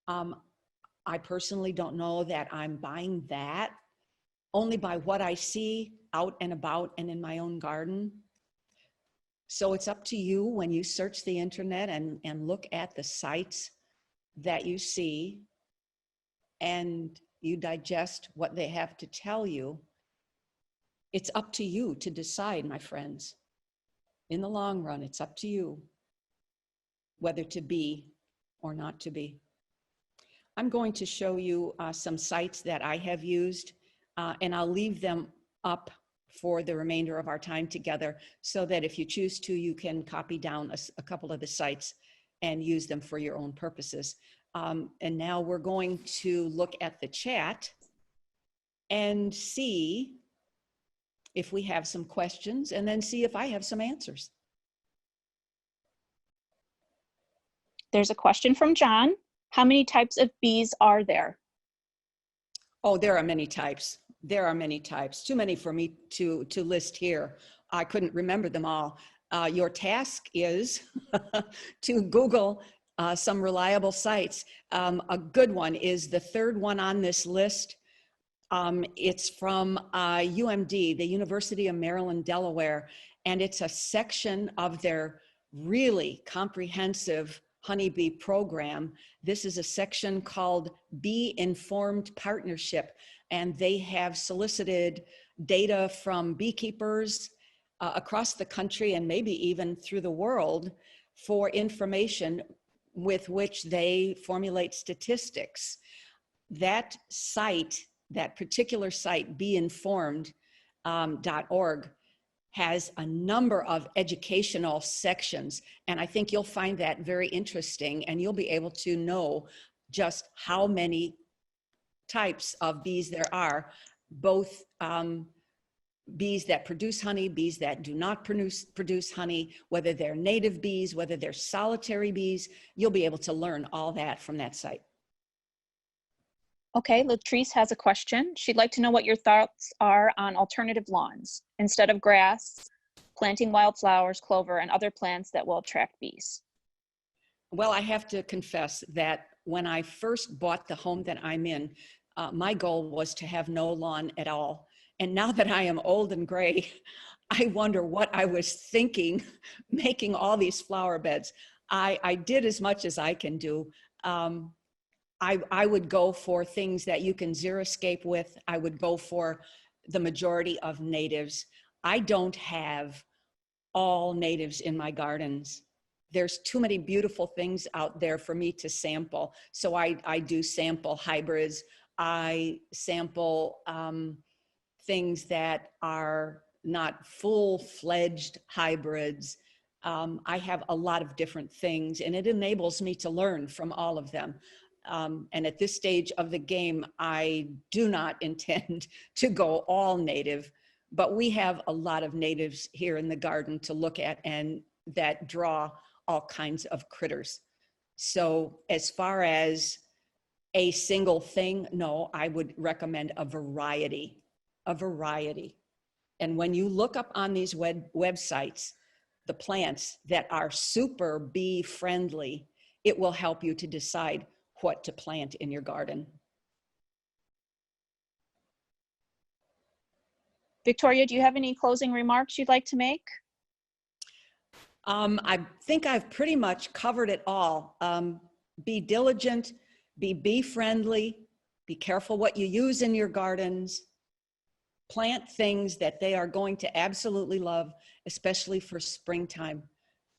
I personally don't know that I'm buying that, only by what I see out and about and in my own garden. So it's up to you when you search the internet and look at the sites that you see and you digest what they have to tell you. It's up to you to decide, my friends. In the long run, it's up to you whether to be or not to be. I'm going to show you some sites that I have used, and I'll leave them up for the remainder of our time together so that if you choose to, you can copy down a couple of the sites and use them for your own purposes. And now we're going to look at the chat and see if we have some questions, and then see if I have some answers. There's a question from John. How many types of bees are there? Oh, there are many types. There are many types. Too many for me to list here. I couldn't remember them all. Your task is to Google some reliable sites. A good one is the third one on this list. It's from UMD, the University of Maryland, Delaware, and it's a section of their really comprehensive honeybee program. This is a section called Bee Informed Partnership, and they have solicited data from beekeepers across the country and maybe even through the world for information with which they formulate statistics. That site, that particular site, beinformed.org, has a number of educational sections, and I think you'll find that very interesting, and you'll be able to know just how many types of bees there are, both bees that produce honey, bees that do not produce honey, whether they're native bees, whether they're solitary bees. You'll be able to learn all that from that site. Okay, Latrice has a question. She'd like to know what your thoughts are on alternative lawns instead of grass, planting wildflowers, clover, and other plants that will attract bees. Well, I have to confess that when I first bought the home that I'm in, my goal was to have no lawn at all. And now that I am old and gray, I wonder what I was thinking making all these flower beds. I did as much as I can do. I would go for things that you can xeriscape with. I would go for the majority of natives. I don't have all natives in my gardens. There's too many beautiful things out there for me to sample. So I do sample hybrids. I sample things that are not full-fledged hybrids. I have a lot of different things, and it enables me to learn from all of them. And at this stage of the game, I do not intend to go all native, but we have a lot of natives here in the garden to look at and that draw all kinds of critters. So as far as a single thing, no, I would recommend a variety, a variety. And when you look up on these websites, the plants that are super bee friendly, it will help you to decide what to plant in your garden. Victoria, do you have any closing remarks you'd like to make? I think I've pretty much covered it all. Be diligent, be bee friendly, be careful what you use in your gardens, plant things that they are going to absolutely love, especially for springtime.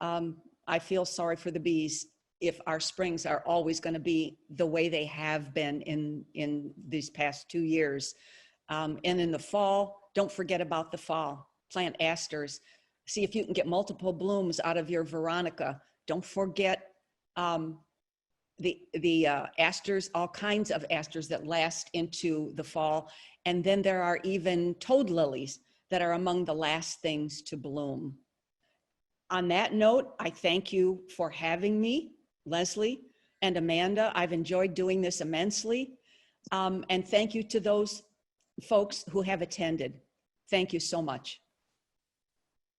I feel sorry for the bees if our springs are always going to be the way they have been in these past 2 years. And in the fall, don't forget about the fall. Plant asters. See if you can get multiple blooms out of your Veronica. Don't forget the asters, all kinds of asters that last into the fall. And then there are even toad lilies that are among the last things to bloom. On that note, I thank you for having me, Leslie and Amanda. I've enjoyed doing this immensely. And thank you to those folks who have attended. Thank you so much.